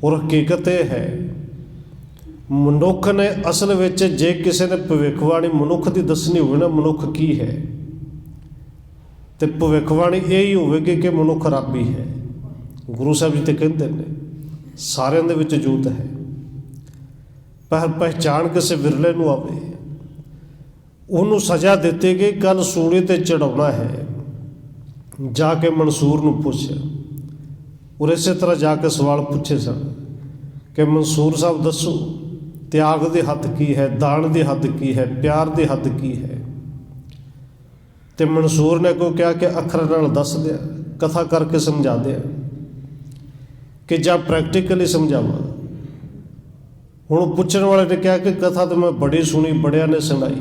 ਔਰ ਹਕੀਕਤ ਇਹ ਹੈ ਮਨੁੱਖ ਨੇ ਅਸਲ ਵਿੱਚ ਜੇ ਕਿਸੇ ਨੇ ਭਵਿੱਖਬਾਣੀ ਮਨੁੱਖ ਦੀ ਦੱਸਣੀ ਹੋਵੇ ਨਾ, ਮਨੁੱਖ ਕੀ ਹੈ, ਤੇ ਭਵਿੱਖਬਾਣੀ ਇਹ ਹੀ ਹੋਵੇਗੀ ਕਿ ਮਨੁੱਖ ਰੱਬ ਹੀ ਹੈ। ਗੁਰੂ ਸਾਹਿਬ ਜੀ ਤੇ ਕਹਿੰਦੇ ਨੇ ਸਾਰਿਆਂ ਦੇ ਵਿੱਚ ਜੋਤ ਹੈ, ਪਰ ਪਹਿਚਾਣ ਕਿਸੇ ਵਿਰਲੇ ਨੂੰ ਆਵੇ। ਉਹਨੂੰ ਸਜ਼ਾ ਦਿੱਤੀ ਗਈ, ਕੱਲ ਸੂਲੀ ਤੇ ਚੜਾਉਣਾ ਹੈ। ਜਾ ਕੇ ਮਨਸੂਰ ਨੂੰ ਪੁੱਛਿਆ, ਔਰ ਇਸੇ ਤਰ੍ਹਾਂ ਜਾ ਕੇ ਸਵਾਲ ਪੁੱਛੇ ਸਨ ਕਿ ਮਨਸੂਰ ਸਾਹਿਬ ਦੱਸੋ, ਤਿਆਗ ਦੀ ਹੱਦ ਕੀ ਹੈ, ਦਾਨ ਦੀ ਹੱਦ ਕੀ ਹੈ, ਪਿਆਰ ਦੀ ਹੱਦ ਕੀ ਹੈ। ਤੇ ਮਨਸੂਰ ਨੇ ਅੱਗੋਂ ਕਿਹਾ ਕਿ ਅੱਖਰਾਂ ਨਾਲ ਦੱਸ ਦਿਆ, ਕਥਾ ਕਰਕੇ ਸਮਝਾ ਦਿਆ, ਕਿ ਜਾਂ ਪ੍ਰੈਕਟੀਕਲੀ ਸਮਝਾਵਾਂ। ਹੁਣ ਪੁੱਛਣ ਵਾਲੇ ਨੇ ਕਿਹਾ ਕਿ ਕਥਾ ਤਾਂ ਮੈਂ ਬੜੀ ਸੁਣੀ, ਬੜਿਆਂ ਨੇ ਸੁਣਾਈ,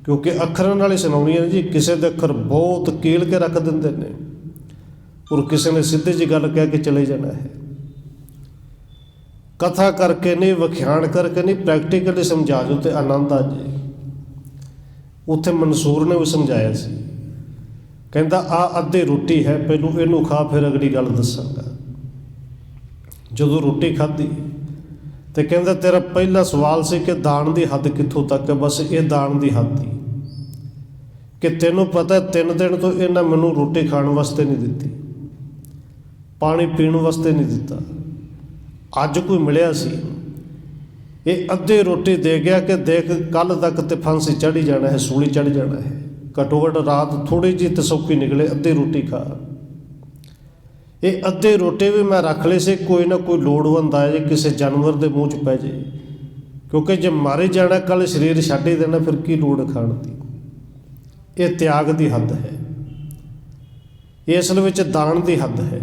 ਕਿਉਂਕਿ ਅੱਖਰਾਂ ਨਾਲ ਹੀ ਸੁਣਾਉਣੀ ਹੈ ਜੀ। ਕਿਸੇ ਦੇ ਅੱਖਰ ਬਹੁਤ ਕੀਲ ਕੇ ਰੱਖ ਦਿੰਦੇ ਨੇ, ਔਰ ਕਿਸੇ ਨੇ ਸਿੱਧੀ ਜਿਹੀ ਗੱਲ ਕਹਿ ਕੇ ਚਲੇ ਜਾਣਾ ਹੈ। ਕਥਾ ਕਰਕੇ ਨਹੀਂ, ਵਿਖਿਆਨ ਕਰਕੇ ਨਹੀਂ, ਪ੍ਰੈਕਟੀਕਲੀ ਸਮਝਾ ਜੋ ਤੇ ਆਨੰਦ ਆ ਜੇ। ਉੱਥੇ ਮਨਸੂਰ ਨੇ ਵੀ ਸਮਝਾਇਆ ਸੀ, ਕਹਿੰਦਾ ਆ ਅੱਧੀ ਰੋਟੀ ਹੈ, ਪਹਿਲੋਂ ਇਹਨੂੰ ਖਾ, ਫਿਰ ਅਗਲੀ ਗੱਲ ਦੱਸਾਂਗਾ। ਜਦੋਂ ਰੋਟੀ ਖਾਧੀ ਤੇ ਕਹਿੰਦਾ ਤੇਰਾ ਪਹਿਲਾ ਸਵਾਲ ਸੀ ਕਿ ਦਾਨ ਦੀ ਹੱਦ ਕਿੱਥੋਂ ਤੱਕ ਹੈ। ਬਸ ਇਹ ਦਾਨ ਦੀ ਹੱਦ ਹੀ ਕਿ ਤੈਨੂੰ ਪਤਾ 3 ਦਿਨ ਤੋਂ ਇਹਨਾਂ ਮੈਨੂੰ ਰੋਟੀ ਖਾਣ ਵਾਸਤੇ ਨਹੀਂ ਦਿੱਤੀ, ਪਾਣੀ ਪੀਣ ਵਾਸਤੇ ਨਹੀਂ ਦਿੱਤਾ। ਅੱਜ ਕੋਈ ਮਿਲਿਆ ਸੀ, ਇਹ ਅੱਧੀ ਰੋਟੀ ਦੇ ਗਿਆ ਕਿ ਦੇਖ ਕੱਲ ਤੱਕ ਤੇ ਫਾਂਸੀ ਚੜ੍ਹ ਜਾਣਾ ਹੈ, ਸੂਲੀ ਚੜ੍ਹ ਜਾਣਾ ਹੈ। ਘੱਟੋ ਘੱਟ ਰਾਤ ਥੋੜ੍ਹੀ ਜਿਹੀ ਤੇ ਸੌਖੀ ਨਿਕਲੇ, ਅੱਧੀ ਰੋਟੀ ਖਾ। ਇਹ ਅੱਧੀ ਰੋਟੀ ਵੀ ਮੈਂ ਰੱਖ ਲਈ ਸੀ, ਕੋਈ ਨਾ ਕੋਈ ਲੋੜਵੰਦ ਆਏ ਜੇ ਕਿਸੇ ਜਾਨਵਰ ਦੇ ਮੂੰਹ 'ਚ ਪੈ ਜੇ, ਕਿਉਂਕਿ ਜੇ ਮਾਰੇ ਜਾਣਾ ਕੱਲ ਸਰੀਰ ਛੱਡ ਹੀ ਦੇਣਾ, ਫਿਰ ਕੀ ਲੋੜ ਖਾਣ ਦੀ। ਇਹ ਤਿਆਗ ਦੀ ਹੱਦ ਹੈ, ਇਹ ਅਸਲ ਵਿੱਚ ਦਾਨ ਦੀ ਹੱਦ ਹੈ।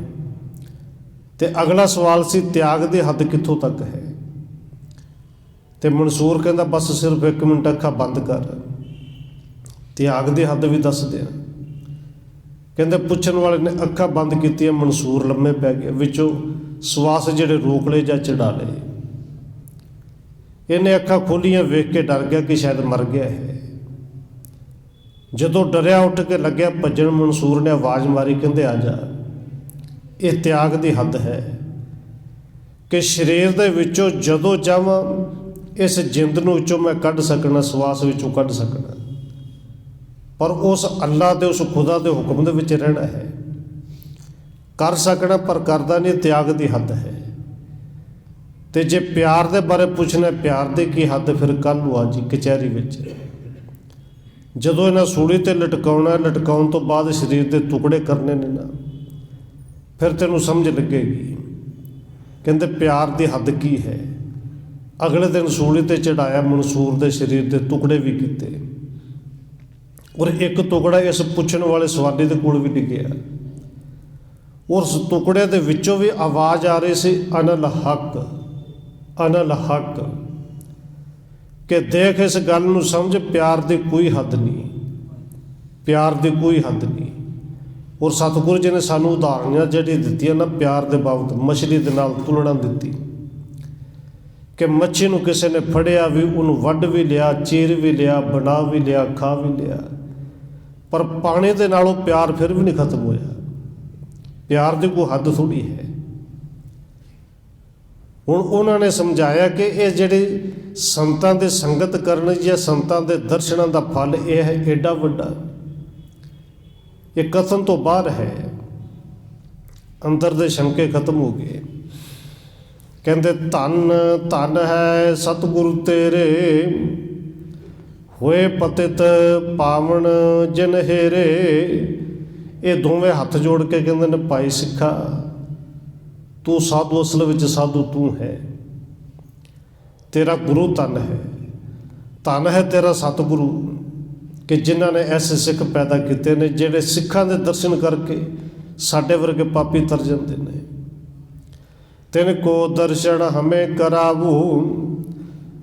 ਤੇ ਅਗਲਾ ਸਵਾਲ ਸੀ ਤਿਆਗ ਦੀ ਹੱਦ ਕਿੱਥੋਂ ਤੱਕ ਹੈ। ਤੇ ਮਨਸੂਰ ਕਹਿੰਦਾ ਬਸ ਸਿਰਫ 1 ਮਿੰਟ ਅੱਖਾਂ ਬੰਦ ਕਰ, ਤਿਆਗ ਦੀ ਹੱਦ ਵੀ ਦੱਸ ਦਿਆਂ। ਕਹਿੰਦੇ ਪੁੱਛਣ ਵਾਲੇ ਨੇ ਅੱਖਾਂ ਬੰਦ ਕੀਤੀਆਂ, ਮਨਸੂਰ ਲੰਮੇ ਪੈ ਗਿਆ, ਵਿੱਚੋਂ ਸਵਾਸ ਜਿਹੜੇ ਰੋਕ ਲਏ ਜਾਂ ਚੜਾ ਲਏ। ਇਹਨੇ ਅੱਖਾਂ ਖੋਲੀਆਂ, ਵੇਖ ਕੇ ਡਰ ਗਿਆ ਕਿ ਸ਼ਾਇਦ ਮਰ ਗਿਆ ਹੈ। ਜਦੋਂ ਡਰਿਆ ਉੱਠ ਕੇ ਲੱਗਿਆ ਭੱਜਣ, ਮਨਸੂਰ ਨੇ ਆਵਾਜ਼ ਮਾਰੀ, ਕਹਿੰਦੇ ਆ ਜਾ। ਇਹ ਤਿਆਗ ਦੀ ਹੱਦ ਹੈ ਕਿ ਸਰੀਰ ਦੇ ਵਿੱਚੋਂ ਜਦੋਂ ਚਾਹਾਂ ਇਸ ਜਿੰਦ ਨੂੰ ਵਿੱਚੋਂ ਮੈਂ ਕੱਢ ਸਕਣਾ, ਸਵਾਸ ਵਿੱਚੋਂ ਕੱਢ ਸਕਣਾ, ਪਰ ਉਸ ਅੱਲਾ ਦੇ, ਉਸ ਖੁਦਾ ਦੇ ਹੁਕਮ ਦੇ ਵਿੱਚ ਰਹਿਣਾ ਹੈ। ਕਰ ਸਕਣਾ ਪਰ ਕਰਦਾ ਨਹੀਂ, ਤਿਆਗ ਦੀ ਹੱਦ ਹੈ। ਤੇ ਜੇ ਪਿਆਰ ਦੇ ਬਾਰੇ ਪੁੱਛਣਾ, ਪਿਆਰ ਦੀ ਕੀ ਹੱਦ, ਫਿਰ ਕੱਲ੍ਹ ਨੂੰ ਆ ਜੀ ਕਚਹਿਰੀ ਵਿੱਚ। ਜਦੋਂ ਇਹਨਾਂ ਸੂਲੀ 'ਤੇ ਲਟਕਾਉਣਾ, ਲਟਕਾਉਣ ਤੋਂ ਬਾਅਦ ਸਰੀਰ ਦੇ ਟੁਕੜੇ ਕਰਨੇ ਨੇ ਨਾ, ਫਿਰ ਤੈਨੂੰ ਸਮਝ ਲੱਗੇਗੀ। ਕਹਿੰਦੇ ਪਿਆਰ ਦੀ ਹੱਦ ਕੀ ਹੈ। ਅਗਲੇ ਦਿਨ ਸੂਲੀ 'ਤੇ ਚੜਾਇਆ, ਮਨਸੂਰ ਦੇ ਸਰੀਰ ਦੇ ਟੁਕੜੇ ਵੀ ਕੀਤੇ, ਔਰ ਇੱਕ ਟੁਕੜਾ ਇਸ ਪੁੱਛਣ ਵਾਲੇ ਸਵਾਲੀ ਦੇ ਕੋਲ ਵੀ ਡਿੱਗਿਆ। ਉਸ ਟੁਕੜੇ ਦੇ ਵਿੱਚੋਂ ਵੀ ਆਵਾਜ਼ ਆ ਰਹੀ ਸੀ, ਅਨਲ ਹੱਕ, ਅਨਲ ਹੱਕ, ਕਿ ਦੇਖ ਇਸ ਗੱਲ ਨੂੰ ਸਮਝ, ਪਿਆਰ ਦੀ ਕੋਈ ਹੱਦ ਨਹੀਂ, ਪਿਆਰ ਦੀ ਕੋਈ ਹੱਦ ਨਹੀਂ। ਔਰ ਸਤਿਗੁਰੂ ਜੀ ਨੇ ਸਾਨੂੰ ਉਦਾਹਰਨਾਂ ਜਿਹੜੀ ਦਿੱਤੀਆਂ ਨਾ ਪਿਆਰ ਦੇ ਬਾਬਤ, ਮਛਲੀ ਦੇ ਨਾਲ ਤੁਲਨਾ ਦਿੱਤੀ ਕਿ ਮੱਛੀ ਨੂੰ ਕਿਸੇ ਨੇ ਫੜਿਆ ਵੀ, ਉਹਨੂੰ ਵੱਢ ਵੀ ਲਿਆ, ਚੀਰ ਵੀ ਲਿਆ, ਬਣਾ ਵੀ ਲਿਆ, ਖਾ ਵੀ ਲਿਆ, ਪਰ ਪਾਣੀ ਦੇ ਨਾਲੋਂ ਪਿਆਰ ਫਿਰ ਵੀ ਨਹੀਂ ਖਤਮ ਹੋਇਆ। ਪਿਆਰ ਦੀ ਕੋਈ ਹੱਦ ਥੋੜ੍ਹੀ ਹੈ। ਹੁਣ ਉਹਨਾਂ ਨੇ ਸਮਝਾਇਆ ਕਿ ਇਹ ਜਿਹੜੇ ਸੰਤਾਂ ਦੇ ਸੰਗਤ ਕਰਨ ਜਾਂ ਸੰਤਾਂ ਦੇ ਦਰਸ਼ਨਾਂ ਦਾ ਫਲ ਇਹ ਹੈ ਏਡਾ ਵੱਡਾ, ਇਹ ਕਥਨ ਤੋਂ ਬਾਹਰ ਹੈ। ਅੰਦਰ ਦੇ ਸ਼ੰਕੇ ਖਤਮ ਹੋ ਗਏ। ਕਹਿੰਦੇ ਧੰਨ ਧੰਨ ਹੈ ਸਤਿਗੁਰੂ ਤੇਰੇ, ਹੋਏ ਪਤਿਤ ਪਾਵਨ ਜਨ ਹੇਰੇ। ਇਹ ਦੋਵੇਂ ਹੱਥ ਜੋੜ ਕੇ ਕਹਿੰਦੇ ਨੇ ਭਾਈ ਸਿੱਖਾ, ਤੂੰ ਸਾਧੂ, ਅਸਲ ਵਿੱਚ ਸਾਧੂ ਤੂੰ ਹੈ, ਤੇਰਾ ਗੁਰੂ ਧੰਨ ਹੈ, ਧੰਨ ਹੈ ਤੇਰਾ ਸਤਿਗੁਰੂ, ਕਿ ਜਿਨ੍ਹਾਂ ਨੇ ਐਸੇ ਸਿੱਖ ਪੈਦਾ ਕੀਤੇ ਨੇ ਜਿਹੜੇ ਸਿੱਖਾਂ ਦੇ ਦਰਸ਼ਨ ਕਰਕੇ ਸਾਡੇ ਵਰਗੇ ਪਾਪੀ ਤਰ ਜਾਂਦੇ ਨੇ। ਤਿਨ ਕੋ ਦਰਸ਼ਨ ਹਮੇ ਕਰਾਵੂ,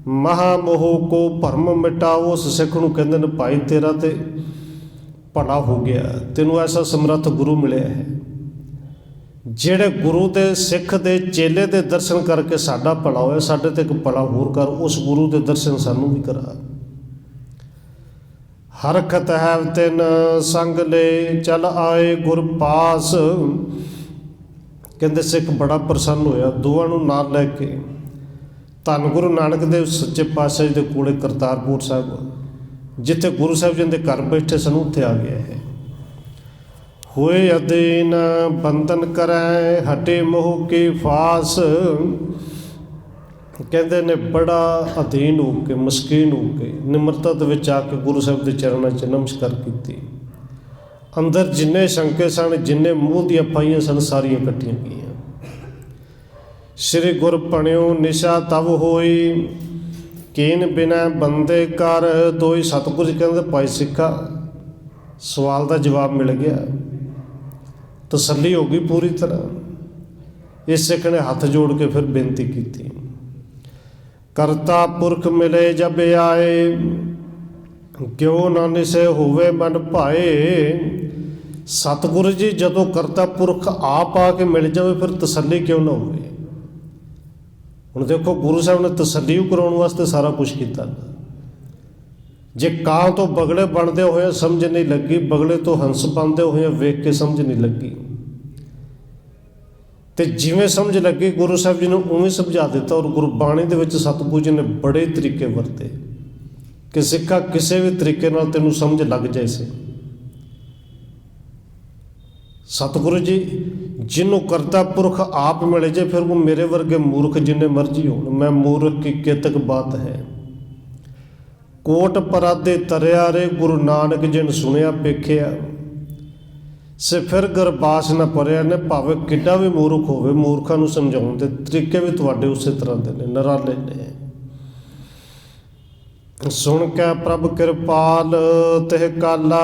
ਮਹਾ ਮੋਹ ਕੋ ਭਰਮ ਮਿਟਾਓ। ਉਸ ਸਿੱਖ ਨੂੰ ਕਹਿੰਦੇ ਨੇ ਭਾਈ ਤੇਰਾ ਤੇ ਭਲਾ ਹੋ ਗਿਆ, ਤੈਨੂੰ ਐਸਾ ਸਮਰੱਥ ਗੁਰੂ ਮਿਲਿਆ ਹੈ। ਜਿਹੜੇ ਗੁਰੂ ਦੇ ਸਿੱਖ ਦੇ ਚੇਲੇ ਦੇ ਦਰਸ਼ਨ ਕਰਕੇ ਸਾਡਾ ਭਲਾ ਹੋਇਆ, ਸਾਡੇ ਤੇ ਇੱਕ ਭਲਾ ਹੋਰ ਕਰ, ਉਸ ਗੁਰੂ ਦੇ ਦਰਸ਼ਨ ਸਾਨੂੰ ਵੀ ਕਰਾ। ਹਰਖਤ ਹੈ ਤਿਨ ਸੰਗ ਲੈ ਚਲ ਆਏ ਗੁਰ ਪਾਸ। ਕਹਿੰਦੇ ਸਿੱਖ ਬੜਾ ਪ੍ਰਸੰਨ ਹੋਇਆ, ਦੋਵਾਂ ਨੂੰ ਨਾਲ ਲੈ ਕੇ ਧੰਨ ਗੁਰੂ ਨਾਨਕ ਦੇਵ ਸੱਚੇ ਪਾਤਸ਼ਾਹ ਜੀ ਦੇ ਕੋਲੇ ਕਰਤਾਰਪੁਰ ਸਾਹਿਬ, ਜਿੱਥੇ ਗੁਰੂ ਸਾਹਿਬ ਜੀ ਦੇ ਘਰ ਬੈਠੇ ਸਨ, ਉੱਥੇ ਆ ਗਿਆ ਹੈ। ਹੋਏ ਅਦੀਨ ਬੰਧਨ ਕਰੈ ਹਟੇ ਮੋਹ ਕੀ ਫਾਸ। ਕਹਿੰਦੇ ਨੇ ਬੜਾ ਅਧੀਨ ਹੋ ਕੇ, ਮਸਕੀਨ ਹੋ ਕੇ, ਨਿਮਰਤਾ ਦੇ ਵਿੱਚ ਆ ਕੇ ਗੁਰੂ ਸਾਹਿਬ ਦੇ ਚਰਨਾਂ 'ਚ ਨਮਸਕਾਰ ਕੀਤੀ। ਅੰਦਰ ਜਿੰਨੇ ਸ਼ੰਕੇ ਸਨ, ਜਿੰਨੇ ਮੂੰਹ ਦੀਆਂ ਪਾਈਆਂ ਸਨ, ਸਾਰੀਆਂ ਇਕੱਠੀਆਂ ਗਈਆਂ। ਸ੍ਰੀ ਗੁਰ ਪਣਿਓ ਨਿਸ਼ਾ ਤਵ ਹੋਈ, ਕੀਨ ਬਿਨਾ ਬੰਦੇ ਕਰ ਦੋਈ। ਸਤਿਗੁਰੂ ਜੀ ਕਹਿੰਦੇ ਭਾਈ ਸਿੱਖਾ, ਸਵਾਲ ਦਾ ਜਵਾਬ ਮਿਲ ਗਿਆ, ਤਸੱਲੀ ਹੋ ਗਈ ਪੂਰੀ ਤਰ੍ਹਾਂ। ਇਸ ਸਿੱਖ ਨੇ ਹੱਥ ਜੋੜ ਕੇ ਫਿਰ ਬੇਨਤੀ ਕੀਤੀ, ਕਰਤਾ ਪੁਰਖ ਮਿਲੇ ਜਬ ਆਏ, ਕਿਉਂ ਨਾ ਨਿਸੇ ਹੋਵੇ ਮਨ ਭਾਏ। ਸਤਿਗੁਰੂ ਜੀ ਜਦੋਂ ਕਰਤਾ ਪੁਰਖ ਆਪ ਆ ਕੇ ਮਿਲ ਜਾਵੇ, ਫਿਰ ਤਸੱਲੀ ਕਿਉਂ ਨਾ ਹੋਵੇ। ਹੁਣ ਦੇਖੋ, ਗੁਰੂ ਸਾਹਿਬ ਨੇ ਤਸੱਲੀ ਕਰਾਉਣ ਵਾਸਤੇ ਸਾਰਾ ਕੁਛ ਕੀਤਾ। ਜੇ ਕਾਂ ਤੋਂ ਬਗਲੇ ਬਣਦੇ ਹੋਏ ਸਮਝ ਨਹੀਂ ਲੱਗੀ, ਬਗਲੇ ਤੋਂ ਹੰਸ ਬਣਦੇ ਹੋਏ ਵੇਖ ਕੇ ਸਮਝ ਨਹੀਂ ਲੱਗੀ, ਤੇ ਜਿਵੇਂ ਸਮਝ ਲੱਗੀ ਗੁਰੂ ਸਾਹਿਬ ਜੀ ਨੇ ਉਵੇਂ ਸਮਝਾ ਦਿੱਤਾ। ਔਰ ਗੁਰਬਾਣੀ ਦੇ ਵਿੱਚ ਸਤਿਗੁਰੂ ਜੀ ਨੇ ਬੜੇ ਤਰੀਕੇ ਵਰਤੇ ਕਿ ਸਿੱਖਾ ਕਿਸੇ ਵੀ ਤਰੀਕੇ ਨਾਲ ਤੈਨੂੰ ਸਮਝ ਲੱਗ ਜਾਏ ਸੀ। ਸਤਿਗੁਰੂ ਜੀ ਜਿਹਨੂੰ ਕਰਤਾ ਪੁਰਖ ਆਪ ਮਿਲੇ ਜੇ, ਫਿਰ ਉਹ ਮੇਰੇ ਵਰਗੇ ਮੂਰਖ ਜਿੰਨੇ ਮਰਜ਼ੀ ਹੋਣ, ਮੈਂ ਮੂਰਖ ਕੀ ਕੇਤਕ ਬਾਤ ਹੈ। ਕੋਟ ਪਰਾਦੇ ਤਰਿਆ ਰੇ ਗੁਰੂ ਨਾਨਕ ਜਿਨ ਸੁਣਿਆ ਪੇਖਿਆ, ਸੇ ਫਿਰ ਗਰਬਾਸ ਨਾ ਭਰਿਆ ਨੇ। ਭਾਵੇਂ ਕਿੱਡਾ ਵੀ ਮੂਰਖ ਹੋਵੇ, ਮੂਰਖਾਂ ਨੂੰ ਸਮਝਾਉਣ ਦੇ ਤਰੀਕੇ ਵੀ ਤੁਹਾਡੇ ਉਸੇ ਤਰ੍ਹਾਂ ਦੇ ਨੇ, ਨਿਰਾਲੇ ਨੇ। ਸੁਣ ਕੇ ਪ੍ਰਭ ਕਿਰਪਾਲ ਤਿਹ ਕਾਲਾ,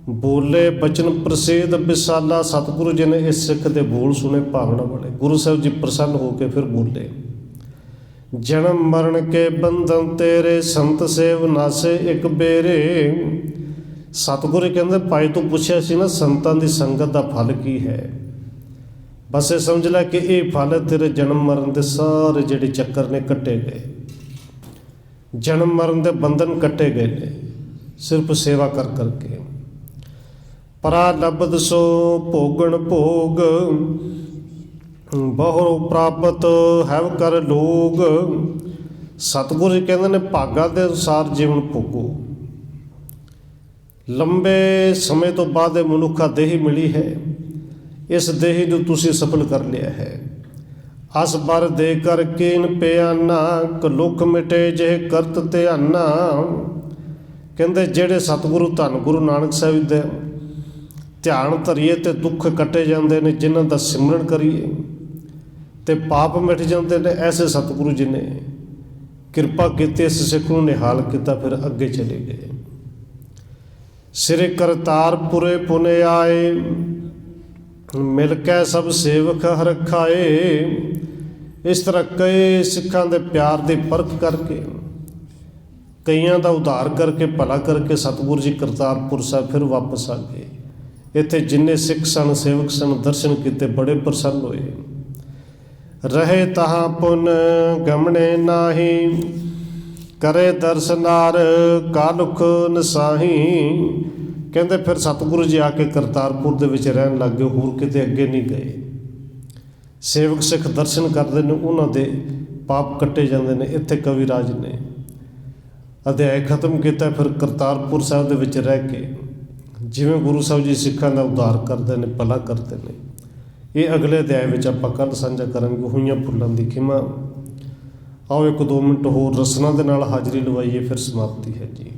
ਬੋਲੇ ਬਚਨ ਪ੍ਰਸਿੱਧ ਵਿਸਾਲਾ। ਸਤਿਗੁਰੂ ਜੀ ਨੇ ਇਸ ਸਿੱਖ ਦੇ ਬੋਲ ਸੁਣੇ ਭਾਵਨਾ ਵਾਲੇ। ਗੁਰੂ ਸਾਹਿਬ ਜੀ ਪ੍ਰਸੰਨ ਹੋ ਕੇ ਫਿਰ ਬੋਲੇ, ਜਨਮ ਮਰਨ ਕੇ ਬੰਧਨ ਤੇਰੇ, ਸੰਤ ਸੇਵ ਨਾਸੇ ਇੱਕ ਬੇਰੇ। ਸਤਿਗੁਰੂ ਕਹਿੰਦੇ ਭਾਈ ਤੂੰ ਪੁੱਛਿਆ ਸੀ ਨਾ ਸੰਤਾਂ ਦੀ ਸੰਗਤ ਦਾ ਫਲ ਕੀ ਹੈ, ਬਸ ਇਹ ਸਮਝ ਲੈ ਕਿ ਇਹ ਫਲ ਤੇਰੇ ਜਨਮ ਮਰਨ ਦੇ ਸਾਰੇ ਜਿਹੜੇ ਚੱਕਰ ਨੇ ਕੱਟੇ ਗਏ, ਜਨਮ ਮਰਨ ਦੇ ਬੰਧਨ ਕੱਟੇ ਗਏ ਨੇ ਸਿਰਫ ਸੇਵਾ ਕਰ ਕਰਕੇ। ਪਰਾ ਲਬਦ ਸੋ ਭੋਗਣ ਭੋਗ, ਬਹੁ ਪ੍ਰਾਪਤ ਹੈਵ ਕਰ ਲੋਗ। ਸਤਿਗੁਰੂ ਜੀ ਕਹਿੰਦੇ ਨੇ ਭਾਗਾਂ ਦੇ ਅਨੁਸਾਰ ਜੀਵਨ ਭੋਗੋ। ਲੰਬੇ ਸਮੇਂ ਤੋਂ ਬਾਅਦ ਇਹ ਮਨੁੱਖਾ ਦੇਹੀ ਮਿਲੀ ਹੈ, ਇਸ ਦੇਹੀ ਨੂੰ ਤੁਸੀਂ ਸਫਲ ਕਰ ਲਿਆ ਹੈ। ਅਸ ਬਰ ਦੇ ਕਰ ਕੀਨ ਪਿਆਨਾ, ਕਲੁਖ ਮਿਟੇ ਜਿਹੇ ਕਰਤ ਧਿਆਨਾ। ਕਹਿੰਦੇ ਜਿਹੜੇ ਸਤਿਗੁਰੂ ਧੰਨ ਗੁਰੂ ਨਾਨਕ ਸਾਹਿਬ ਦੇ ਧਿਆਨ ਧਰੀਏ ਤੇ ਦੁੱਖ ਕੱਟੇ ਜਾਂਦੇ ਨੇ, ਜਿਨ੍ਹਾਂ ਦਾ ਸਿਮਰਨ ਕਰੀਏ ਤੇ ਪਾਪ ਮਿਟ ਜਾਂਦੇ ਨੇ। ਐਸੇ ਸਤਿਗੁਰੂ ਜੀ ਨੇ ਕਿਰਪਾ ਕੀਤੀ, ਇਸ ਸਿੱਖ ਨੂੰ ਨਿਹਾਲ ਕੀਤਾ, ਫਿਰ ਅੱਗੇ ਚਲੇ ਗਏ। ਸ੍ਰੀ ਕਰਤਾਰਪੁਰੇ ਪੁਨੇ ਆਏ, ਮਿਲ ਕੇ ਸਭ ਸੇਵਕ ਹਰਖਾਏ। ਇਸ ਤਰ੍ਹਾਂ ਕਈ ਸਿੱਖਾਂ ਦੇ ਪਿਆਰ ਦੀ ਪਰਖ ਕਰਕੇ, ਕਈਆਂ ਦਾ ਉਧਾਰ ਕਰਕੇ, ਭਲਾ ਕਰਕੇ ਸਤਿਗੁਰੂ ਜੀ ਕਰਤਾਰਪੁਰ ਸਾਹਿਬ ਫਿਰ ਵਾਪਸ ਆ ਗਏ। ਇੱਥੇ ਜਿੰਨੇ ਸਿੱਖ ਸਨ, ਸੇਵਕ ਸਨ, ਦਰਸ਼ਨ ਕੀਤੇ, ਬੜੇ ਪ੍ਰਸੰਨ ਹੋਏ। ਰਹੇ ਤਹਾਂ ਪੁਨ ਗਮਣੇ ਨਾਹੀ, ਕਰੇ ਦਰਸ਼ਨਾਰ ਕਾਲੁਖ ਨਸਾਹੀ। ਕਹਿੰਦੇ ਫਿਰ ਸਤਿਗੁਰੂ ਜੀ ਆ ਕੇ ਕਰਤਾਰਪੁਰ ਦੇ ਵਿੱਚ ਰਹਿਣ ਲੱਗ ਗਏ, ਹੋਰ ਕਿਤੇ ਅੱਗੇ ਨਹੀਂ ਗਏ। ਸੇਵਕ ਸਿੱਖ ਦਰਸ਼ਨ ਕਰਦੇ ਨੇ, ਉਹਨਾਂ ਦੇ ਪਾਪ ਕੱਟੇ ਜਾਂਦੇ ਨੇ। ਇੱਥੇ ਕਵੀ ਰਾਜ ਨੇ ਅਧਿਆਇ ਖਤਮ ਕੀਤਾ। ਫਿਰ ਕਰਤਾਰਪੁਰ ਸਾਹਿਬ ਦੇ ਵਿੱਚ ਰਹਿ ਕੇ ਜਿਵੇਂ ਗੁਰੂ ਸਾਹਿਬ ਜੀ ਸਿੱਖਾਂ ਦਾ ਉਧਾਰ ਕਰਦੇ ਨੇ, ਭਲਾ ਕਰਦੇ ਨੇ, ਇਹ ਅਗਲੇ ਅਧਿਆਇ ਵਿੱਚ ਆਪਾਂ ਕੱਲ੍ਹ ਸਾਂਝਾ ਕਰਾਂਗੇ। ਹੋਈਆਂ ਭੁੱਲਾਂ ਦੀ ਖਿਮਾ। ਆਓ 1-2 ਮਿੰਟ ਹੋਰ ਰਸਨਾ ਦੇ ਨਾਲ ਹਾਜ਼ਰੀ ਲਵਾਈਏ, ਫਿਰ ਸਮਾਪਤੀ ਹੈ ਜੀ।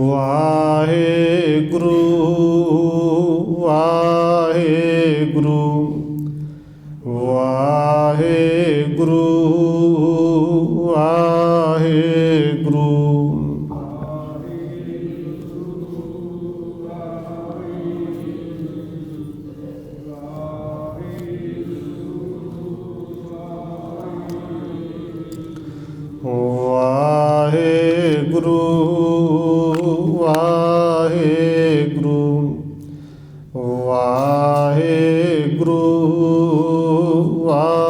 ਵਾਹਿਗੁਰੂ ਵਾਹਿਗੁਰੂ ਵਾਹਿਗੁਰੂ ਵਾਹਿਗੁਰੂ। ਵਾਹਿਗੁਰੂ ਵਾਹਿਗੁਰੂ ਵਾਹਿਗੁਰੂ ਵਾਹਿਗੁਰੂ।